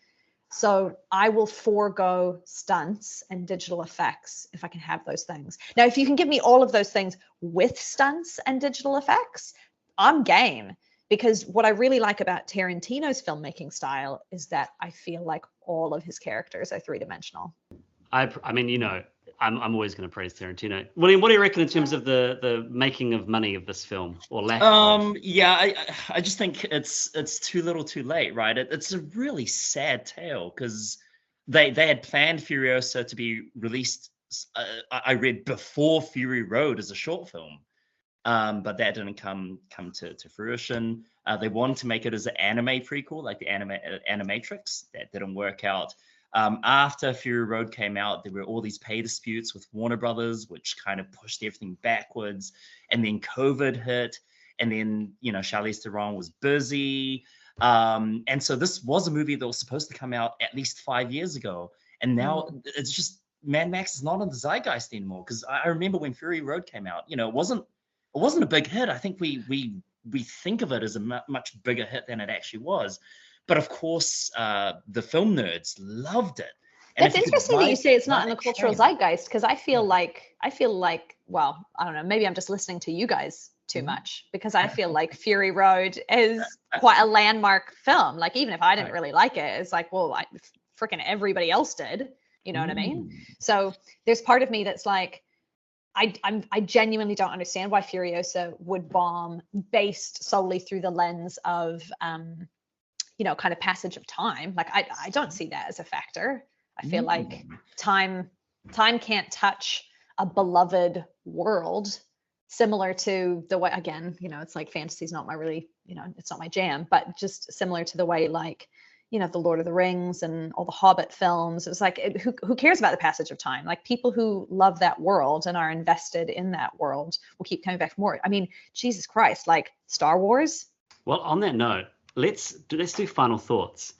So I will forego stunts and digital effects if I can have those things. Now, if you can give me all of those things with stunts and digital effects, I'm game. Because what I really like about Tarantino's filmmaking style is that I feel like all of his characters are three-dimensional. I mean, I'm always going to praise Tarantino. What do you reckon in terms of the making of money of this film, or lack of? Yeah, I just think it's too little, too late, right? It's a really sad tale because they had planned Furiosa to be released. I read before Fury Road as a short film. But that didn't come to fruition. They wanted to make it as an anime prequel, like the Animatrix. That didn't work out. After Fury Road came out, there were all these pay disputes with Warner Brothers, which kind of pushed everything backwards. And then COVID hit, and then Charlize Theron was busy, and so this was a movie that was supposed to come out at least 5 years ago, and now it's just Mad Max is not on the zeitgeist anymore. Because I remember when Fury Road came out, it wasn't a big hit. I think we think of it as a much bigger hit than it actually was. But of course, the film nerds loved it. And that's interesting that you say it's not in the cultural zeitgeist, because I feel like, well, I don't know, maybe I'm just listening to you guys too much, because I feel like Fury Road is quite a landmark film. Like, even if I didn't really like it, it's like, well, freaking everybody else did. You know what I mean? So there's part of me that's like, I genuinely don't understand why Furiosa would bomb based solely through the lens of, kind of passage of time. Like, I don't see that as a factor. I feel like time can't touch a beloved world, similar to the way, again, it's like fantasy's not my really, it's not my jam, but just similar to the way, like, the Lord of the Rings and all the Hobbit films. It was like, who cares about the passage of time? Like, people who love that world and are invested in that world will keep coming back for more. I mean, Jesus Christ, like Star Wars. Well, on that note, let's do final thoughts.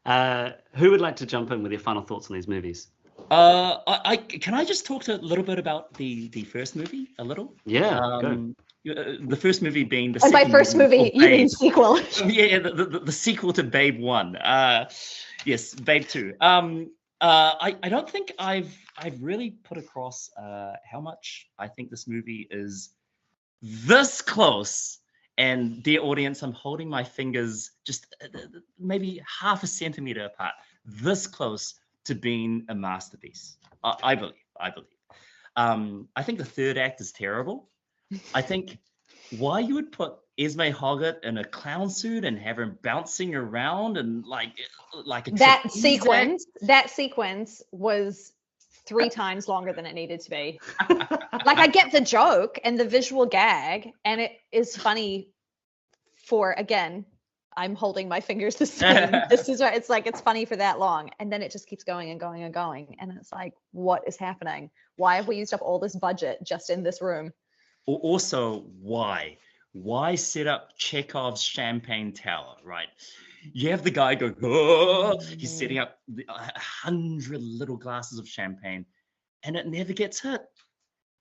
Who would like to jump in with your final thoughts on these movies? Can I just talk a little bit about the first movie a little? Yeah, go. The first movie being the and by first movie you mean sequel. Yeah, the sequel to Babe 1. Yes, Babe 2. I don't think I've really put across how much I think this movie is this close. And dear audience, I'm holding my fingers just maybe half a centimeter apart, this close to being a masterpiece. I believe. I think the third act is terrible. I think why you would put Esme Hoggart in a clown suit and have her bouncing around and like a that sequence was 3 times longer than it needed to be. Like, I get the joke and the visual gag, and it is funny for, again, I'm holding my fingers the same. This is right. It's like, it's funny for that long. And then it just keeps going and going and going. And it's like, what is happening? Why have we used up all this budget just in this room? Also, why set up Chekhov's champagne tower, right? You have the guy go, oh, he's setting up 100 little glasses of champagne, and it never gets hit.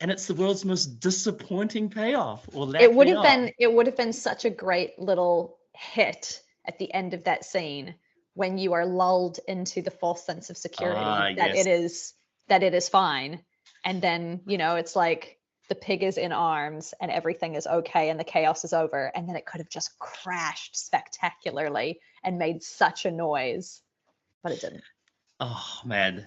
And it's the world's most disappointing payoff. It would have been such a great little hit at the end of that scene when you are lulled into the false sense of security that it is fine. And then, it's like the pig is in arms and everything is okay and the chaos is over. And then it could have just crashed spectacularly and made such a noise, but it didn't. Oh man,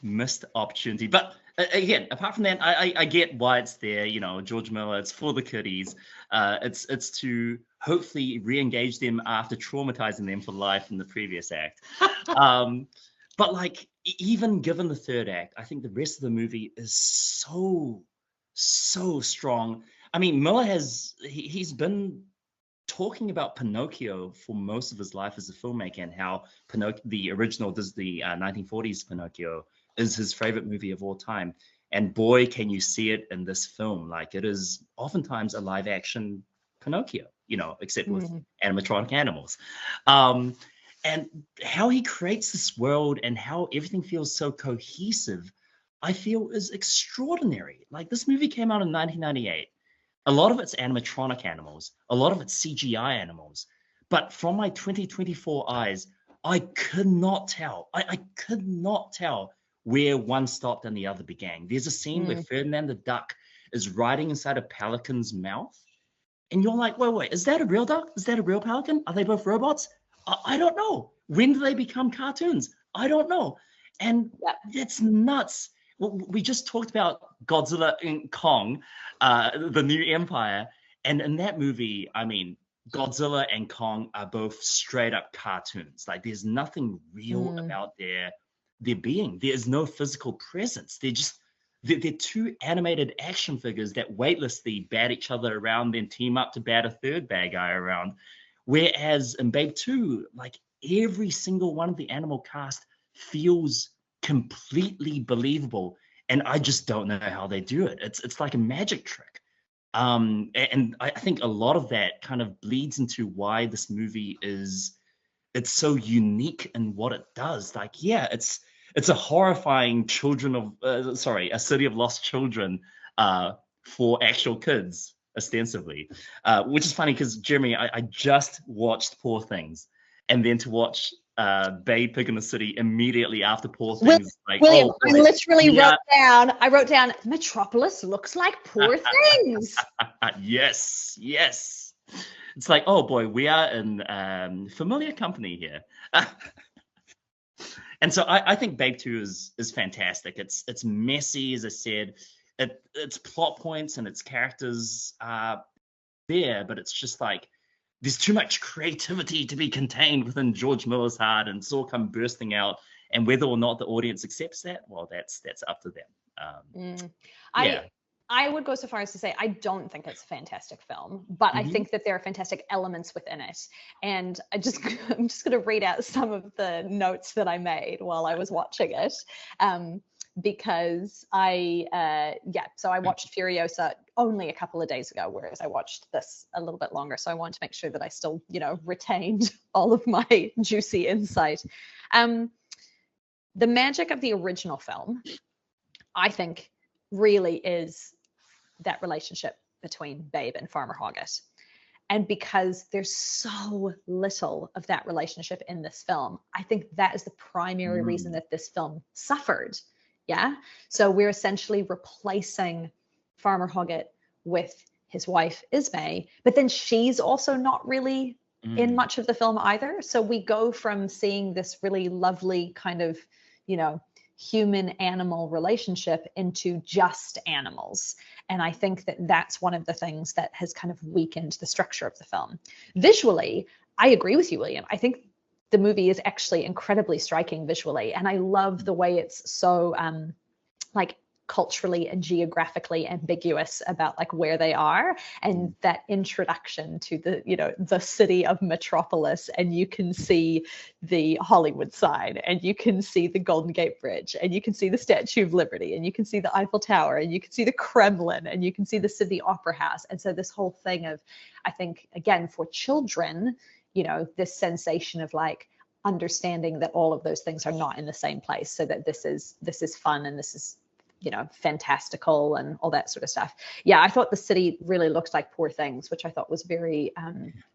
missed opportunity. But again, apart from that, I get why it's there. George Miller, it's for the kiddies. It's to hopefully re-engage them after traumatizing them for life in the previous act. But like, even given the third act, I think the rest of the movie is so strong. I mean, Miller he's been talking about Pinocchio for most of his life as a filmmaker, and how the original, the 1940s Pinocchio, is his favorite movie of all time. And boy, can you see it in this film. Like, it is oftentimes a live action Pinocchio, except with animatronic animals. Um, and how he creates this world and how everything feels so cohesive, I feel is extraordinary. Like, this movie came out in 1998. A lot of it's animatronic animals, a lot of it's CGI animals. But from my 2024 eyes, I could not tell. I could not tell where one stopped and the other began. There's a scene where Ferdinand the duck is riding inside a pelican's mouth. And you're like, wait, is that a real duck? Is that a real pelican? Are they both robots? I don't know. When do they become cartoons? I don't know. And it's nuts. We just talked about Godzilla and Kong, the new empire. And in that movie, I mean, Godzilla and Kong are both straight up cartoons. Like, there's nothing real about their being. There is no physical presence. They're two animated action figures that weightlessly bat each other around, then team up to bat a third bad guy around. Whereas in Babe 2, like, every single one of the animal cast feels completely believable, and I just don't know how they do it. It's like a magic trick. And I think a lot of that kind of bleeds into why this movie it's so unique in what it does. Like, yeah, it's a horrifying a city of lost children for actual kids, ostensibly, which is funny because, Jeremy, I just watched Poor Things, and then to watch Babe Pig in the City immediately after Poor Things. William, I literally wrote down Metropolis looks like Poor Things. Yes. It's like, oh boy, we are in familiar company here. And so I think Babe 2 is fantastic. It's messy, as I said. Its plot points and its characters are there, but it's just like, there's too much creativity to be contained within George Miller's heart, and it's all come bursting out. And whether or not the audience accepts that, well, that's up to them. I would go so far as to say I don't think it's a fantastic film, but I think that there are fantastic elements within it. And I'm just going to read out some of the notes that I made while I was watching it. Because so I watched Furiosa only a couple of days ago, whereas I watched this a little bit longer. So I wanted to make sure that I still, retained all of my juicy insight. The magic of the original film, I think, really is that relationship between Babe and Farmer Hoggett. And because there's so little of that relationship in this film, I think that is the primary reason that this film suffered. Yeah. So we're essentially replacing Farmer Hoggett with his wife, Ismay, but then she's also not really in much of the film either. So we go from seeing this really lovely kind of, human animal relationship into just animals. And I think that that's one of the things that has kind of weakened the structure of the film. Visually, I agree with you, William. I think the movie is actually incredibly striking visually. And I love the way it's so culturally and geographically ambiguous about like where they are, and that introduction to the city of Metropolis, and you can see the Hollywood sign, and you can see the Golden Gate Bridge, and you can see the Statue of Liberty, and you can see the Eiffel Tower, and you can see the Kremlin, and you can see the Sydney Opera House. And so this whole thing of, I think, again, for children, this sensation of like understanding that all of those things are not in the same place, so that this is fun, and this is fantastical and all that sort of stuff. Yeah, I thought the city really looked like Poor Things, which I thought was very,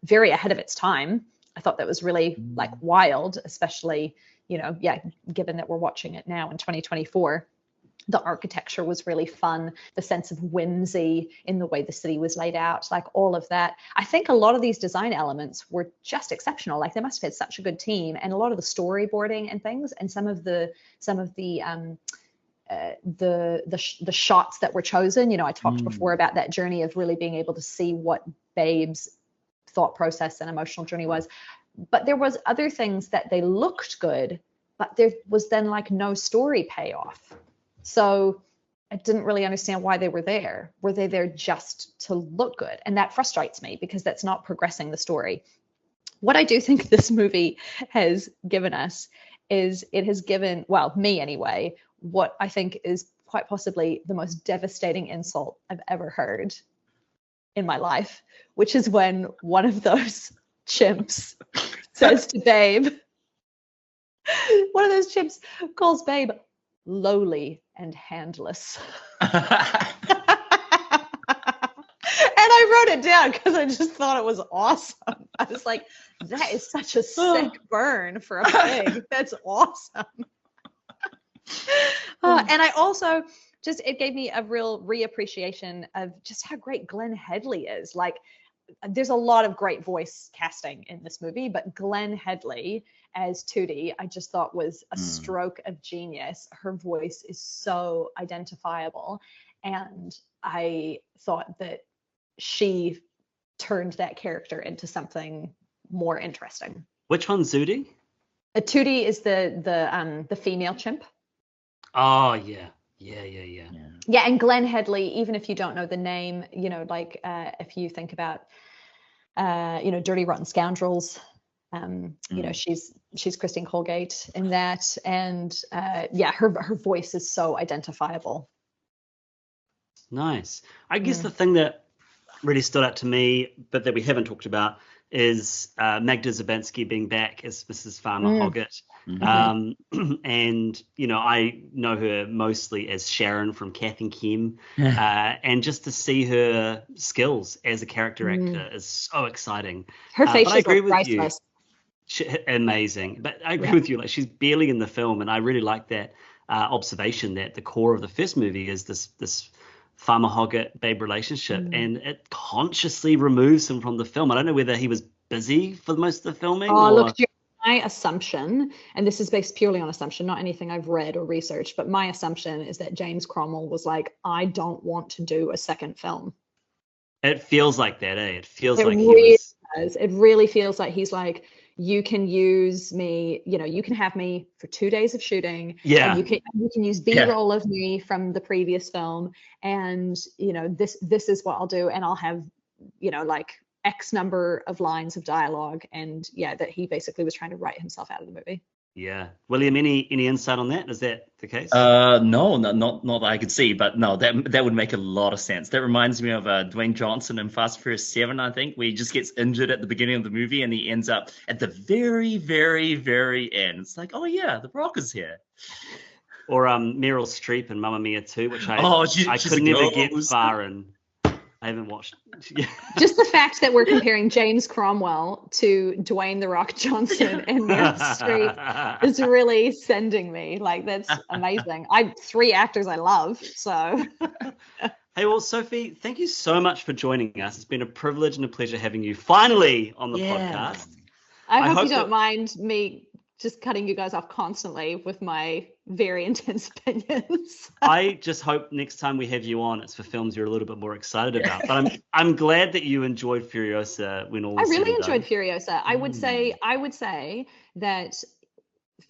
very ahead of its time. I thought that was really like wild, especially, given that we're watching it now in 2024. The architecture was really fun. The sense of whimsy in the way the city was laid out, like all of that. I think a lot of these design elements were just exceptional. Like, they must have had such a good team, and a lot of the storyboarding and things, and some of the shots that were chosen. I talked before about that journey of really being able to see what Babe's thought process and emotional journey was. But there was other things that they looked good, but there was then like no story payoff. So I didn't really understand why they were there. Were they there just to look good? And that frustrates me because that's not progressing the story. What I do think this movie has given us is it has given, well, me anyway, what I think is quite possibly the most devastating insult I've ever heard in my life, which is when one of those chimps says to Babe, one of those chimps calls Babe lowly and handless. And I wrote it down because I just thought it was awesome. I was like, that is such a sick burn for a pig. That's awesome. And I also just, it gave me a real reappreciation of just how great Glenn Headley is. Like, there's a lot of great voice casting in this movie, but Glenn Headley as Tootie, I just thought was a stroke of genius. Her voice is so identifiable. And I thought that she turned that character into something more interesting. Which one's Zudi? Tootie is the female chimp. Oh, yeah. Yeah. Yeah, and Glenn Headley, even if you don't know the name, you know, like if you think about, you know, Dirty Rotten Scoundrels, you know, she's Christine Colgate in that, and yeah, her voice is so identifiable. Nice. I guess the thing that really stood out to me, but that we haven't talked about, is Magda Szubanski being back as Mrs. Farmer Hoggett. And, you know, I know her mostly as Sharon from Kath and Kim. And just to see her skills as a character actor is so exciting. Her face is agree like with priceless. Amazing. But I agree with you. Like, she's barely in the film. And I really like that observation that the core of the first movie is this Farmer Hoggett Babe relationship, and it consciously removes him from the film. I don't know whether he was busy for most of the filming. Look, my assumption, and this is based purely on assumption, not anything I've read or researched, but my assumption is that James Cromwell was like, I don't want to do a second film. It feels like that, eh? It feels like really he was. Does. It really feels like he's like, you can use me, you know, you can have me for 2 days of shooting. Yeah. And you can use B-roll of me from the previous film. And, you know, this is what I'll do. And I'll have, you know, like X number of lines of dialogue. And yeah, that he basically was trying to write himself out of the movie. Yeah. William, any insight on that? Is that the case? No, not that I could see, but no, that would make a lot of sense. That reminds me of Dwayne Johnson in Fast and Furious 7, I think, where he just gets injured at the beginning of the movie and he ends up at the very, very, very end. It's like, oh yeah, The Rock is here. Or Meryl Streep in Mamma Mia 2, which I could never get far in. I haven't watched. Just the fact that we're comparing James Cromwell to Dwayne "The Rock" Johnson and Meryl Streep is really sending me. Like, that's amazing. Three actors I love. So. Hey, well, Sophie, thank you so much for joining us. It's been a privilege and a pleasure having you finally on the podcast. I hope you don't mind me just cutting you guys off constantly with my very intense opinions. I just hope next time we have you on, it's for films you're a little bit more excited about. But I'm glad that you enjoyed Furiosa when all was I really said and enjoyed done. Furiosa. I would say that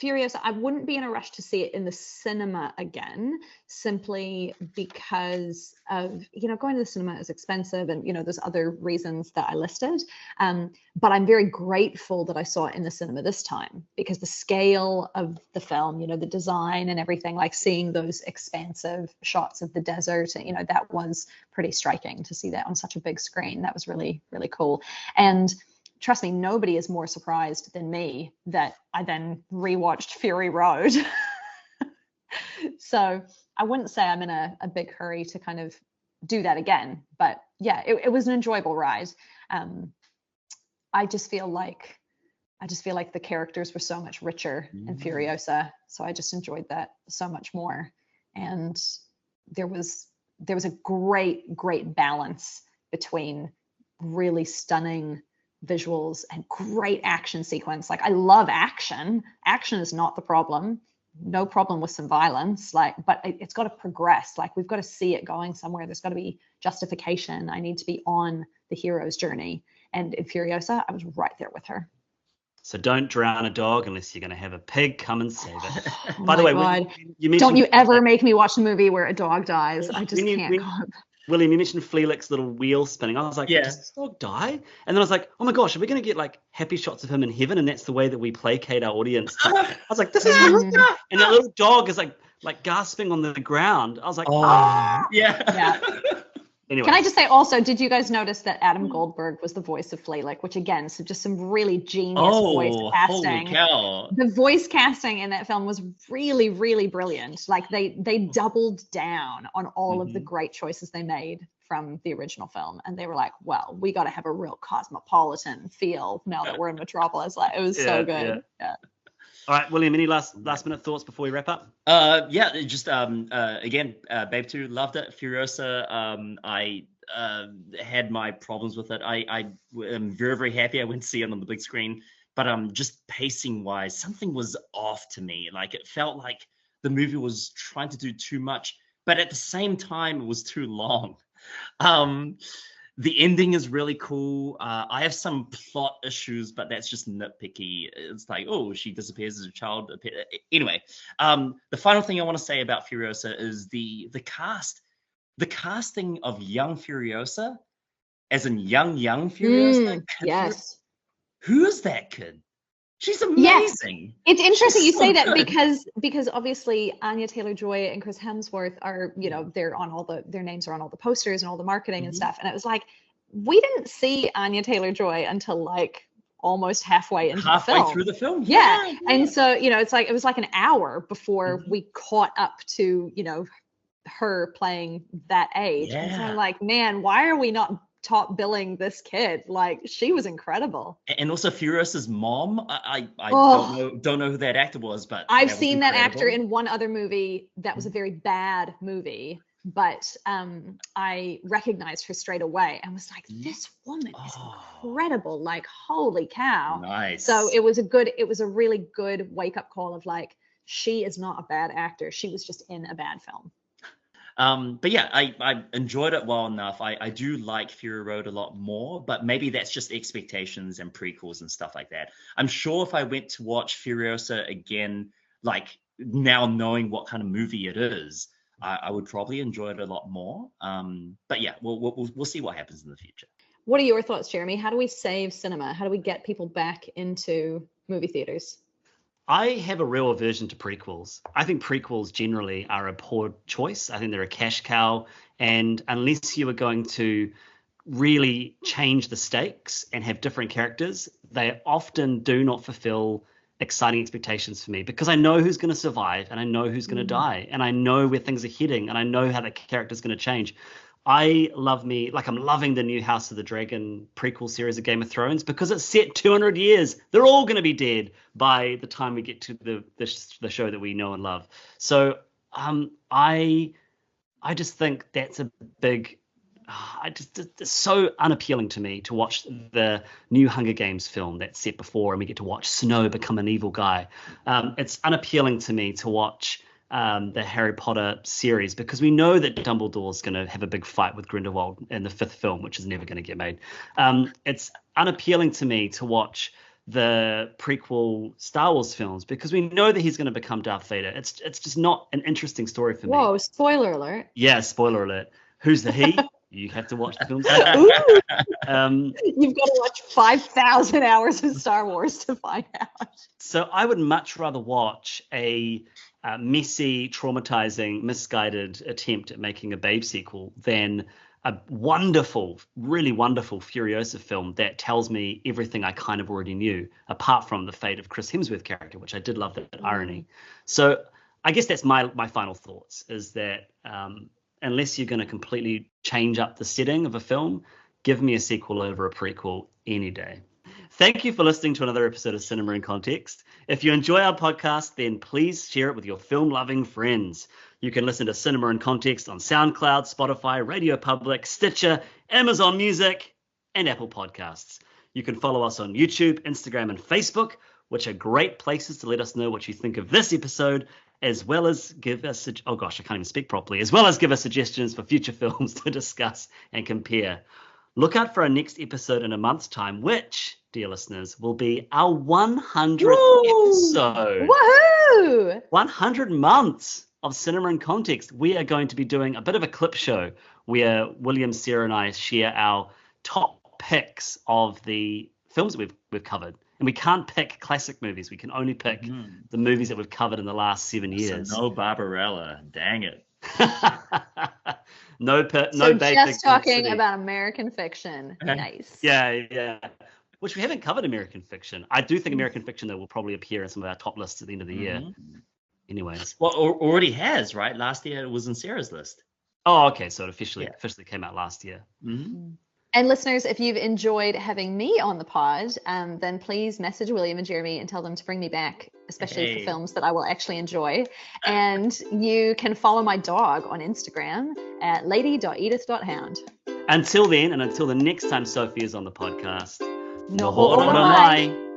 Furiosa, I wouldn't be in a rush to see it in the cinema again, simply because of, you know, going to the cinema is expensive and, you know, there's other reasons that I listed. But I'm very grateful that I saw it in the cinema this time, because the scale of the film, you know, the design and everything, like seeing those expansive shots of the desert, you know, that was pretty striking to see that on such a big screen. That was really, really cool. And trust me, nobody is more surprised than me that I then rewatched Fury Road. So I wouldn't say I'm in a big hurry to kind of do that again. But yeah, it was an enjoyable ride. I just feel like the characters were so much richer in Furiosa. So I just enjoyed that so much more. And there was a great balance between really stunning visuals and great action sequence. Like, I love action. Action is not the problem. No problem with some violence, like, but it's got to progress. Like, we've got to see it going somewhere. There's got to be justification. I need to be on the hero's journey. And in Furiosa, I was right there with her. So don't drown a dog unless you're going to have a pig come and save it. Oh By the my way, God. you Don't mentioned you ever make me watch a movie where a dog dies. I just when you- can't when- cope. William, you mentioned Fleelix's little wheel spinning. I was like, Yeah. does this dog die? And then I was like, oh my gosh, are we going to get like happy shots of him in heaven? And that's the way that we placate our audience. I was like, this is Mhm. and that little dog is like gasping on the ground. I was like, Oh, ah. yeah. Anyway, Can I just say also, did you guys notice that Adam Goldberg was the voice of Fleelick, which again, so just some really genius voice Oh, casting. holy cow. The voice casting in that film was really, really brilliant. Like they doubled down on all of the Mhm. great choices they made from the original film, and they were like, "Well, we got to have a real cosmopolitan feel now that we're in Metropolis." Like it was so good. Yeah. All right, William, any last minute thoughts before we wrap up? Yeah, just again, Babe 2, loved it. Furiosa, I had my problems with it. I am very, very happy I went to see it on the big screen, but just pacing wise, something was off to me. Like it felt like the movie was trying to do too much, but at the same time, it was too long. The ending is really cool. I have some plot issues, but that's just nitpicky. It's like, oh, she disappears as a child. Anyway, the final thing I want to say about Furiosa is the cast. The casting of young Furiosa, as in young Furiosa. Yes. Who is that kid? She's amazing. It's interesting She's you so say that good. because obviously Anya Taylor-Joy and Chris Hemsworth are, they're on their names are on all the posters and all the marketing and Mhm. stuff. And it was like, we didn't see Anya Taylor-Joy until like almost halfway into the film. Through the film. Yeah. And so, it was like an hour before we caught up to, her playing that age. And so I'm Yeah. like, man, why are we not top billing this kid? Like she was incredible. And also Furiosa's mom. I Oh. don't know who that actor was, but I've that was seen that actor incredible. in one other movie that was a very bad movie, but I recognized her straight away and was like, this woman is incredible. Like, holy cow. Nice. So it was a really good wake-up call of like, she is not a bad actor. She was just in a bad film. But yeah, I enjoyed it well enough. I do like Fury Road a lot more, but maybe that's just expectations and prequels and stuff like that. I'm sure if I went to watch Furiosa again, like now knowing what kind of movie it is, I would probably enjoy it a lot more. But yeah, we'll see what happens in the future. What are your thoughts, Jeremy? How do we save cinema? How do we get people back into movie theaters? I have a real aversion to prequels. I think prequels generally are a poor choice. I think they're a cash cow. And unless you are going to really change the stakes and have different characters, they often do not fulfill exciting expectations for me because I know who's going to survive and I know who's going to die and I know where things are heading and I know how the character's going to change. I'm loving the new House of the Dragon prequel series of Game of Thrones because it's set 200 years. They're all going to be dead by the time we get to the show that we know and love. So I just think that's a big. It's so unappealing to me to watch the new Hunger Games film that's set before, and we get to watch Snow become an evil guy. It's unappealing to me to watch the Harry Potter series because we know that Dumbledore's going to have a big fight with Grindelwald in the 5th film, which is never going to get made. It's unappealing to me to watch the prequel Star Wars films because we know that he's going to become Darth Vader. It's just not an interesting story for me. Whoa, spoiler alert. Yeah, spoiler alert. Who's the he? You have to watch the films. You've got to watch 5,000 hours of Star Wars to find out. So I would much rather watch a messy, traumatizing, misguided attempt at making a Babe sequel than a wonderful, really wonderful Furiosa film that tells me everything I kind of already knew, apart from the fate of Chris Hemsworth character, which I did love that irony. So I guess that's my final thoughts, is that unless you're going to completely change up the setting of a film, give me a sequel over a prequel any day. Thank you for listening to another episode of Cinema in Context. If you enjoy our podcast, then please share it with your film-loving friends. You can listen to Cinema in Context on SoundCloud, Spotify, Radio Public, Stitcher, Amazon Music, and Apple Podcasts. You can follow us on YouTube, Instagram, and Facebook, which are great places to let us know what you think of this episode, as well as give us, as well as give us suggestions for future films to discuss and compare. Look out for our next episode in a month's time, which, dear listeners, will be our 100th Woo! episode. Woohoo! 100 months of Cinema in Context. We are going to be doing a bit of a clip show where William, Sarah, and I share our top picks of the films that we've covered. And we can't pick classic movies. We can only pick the movies that we've covered in the last 7 years. So no Barbarella. Dang it. no So Bay just Big talking City. about American fiction. Nice. Yeah. Which we haven't covered American fiction. I do think American fiction, though, will probably appear in some of our top lists at the end of the year. Anyways. Well, already has, right? Last year it was in Sarah's list. Oh, okay. So it officially came out last year. And listeners, if you've enjoyed having me on the pod, then please message William and Jeremy and tell them to bring me back, especially for films that I will actually enjoy. And you can follow my dog on Instagram at lady.edith.hound. Until then, and until the next time Sophie is on the podcast, No Noho mai.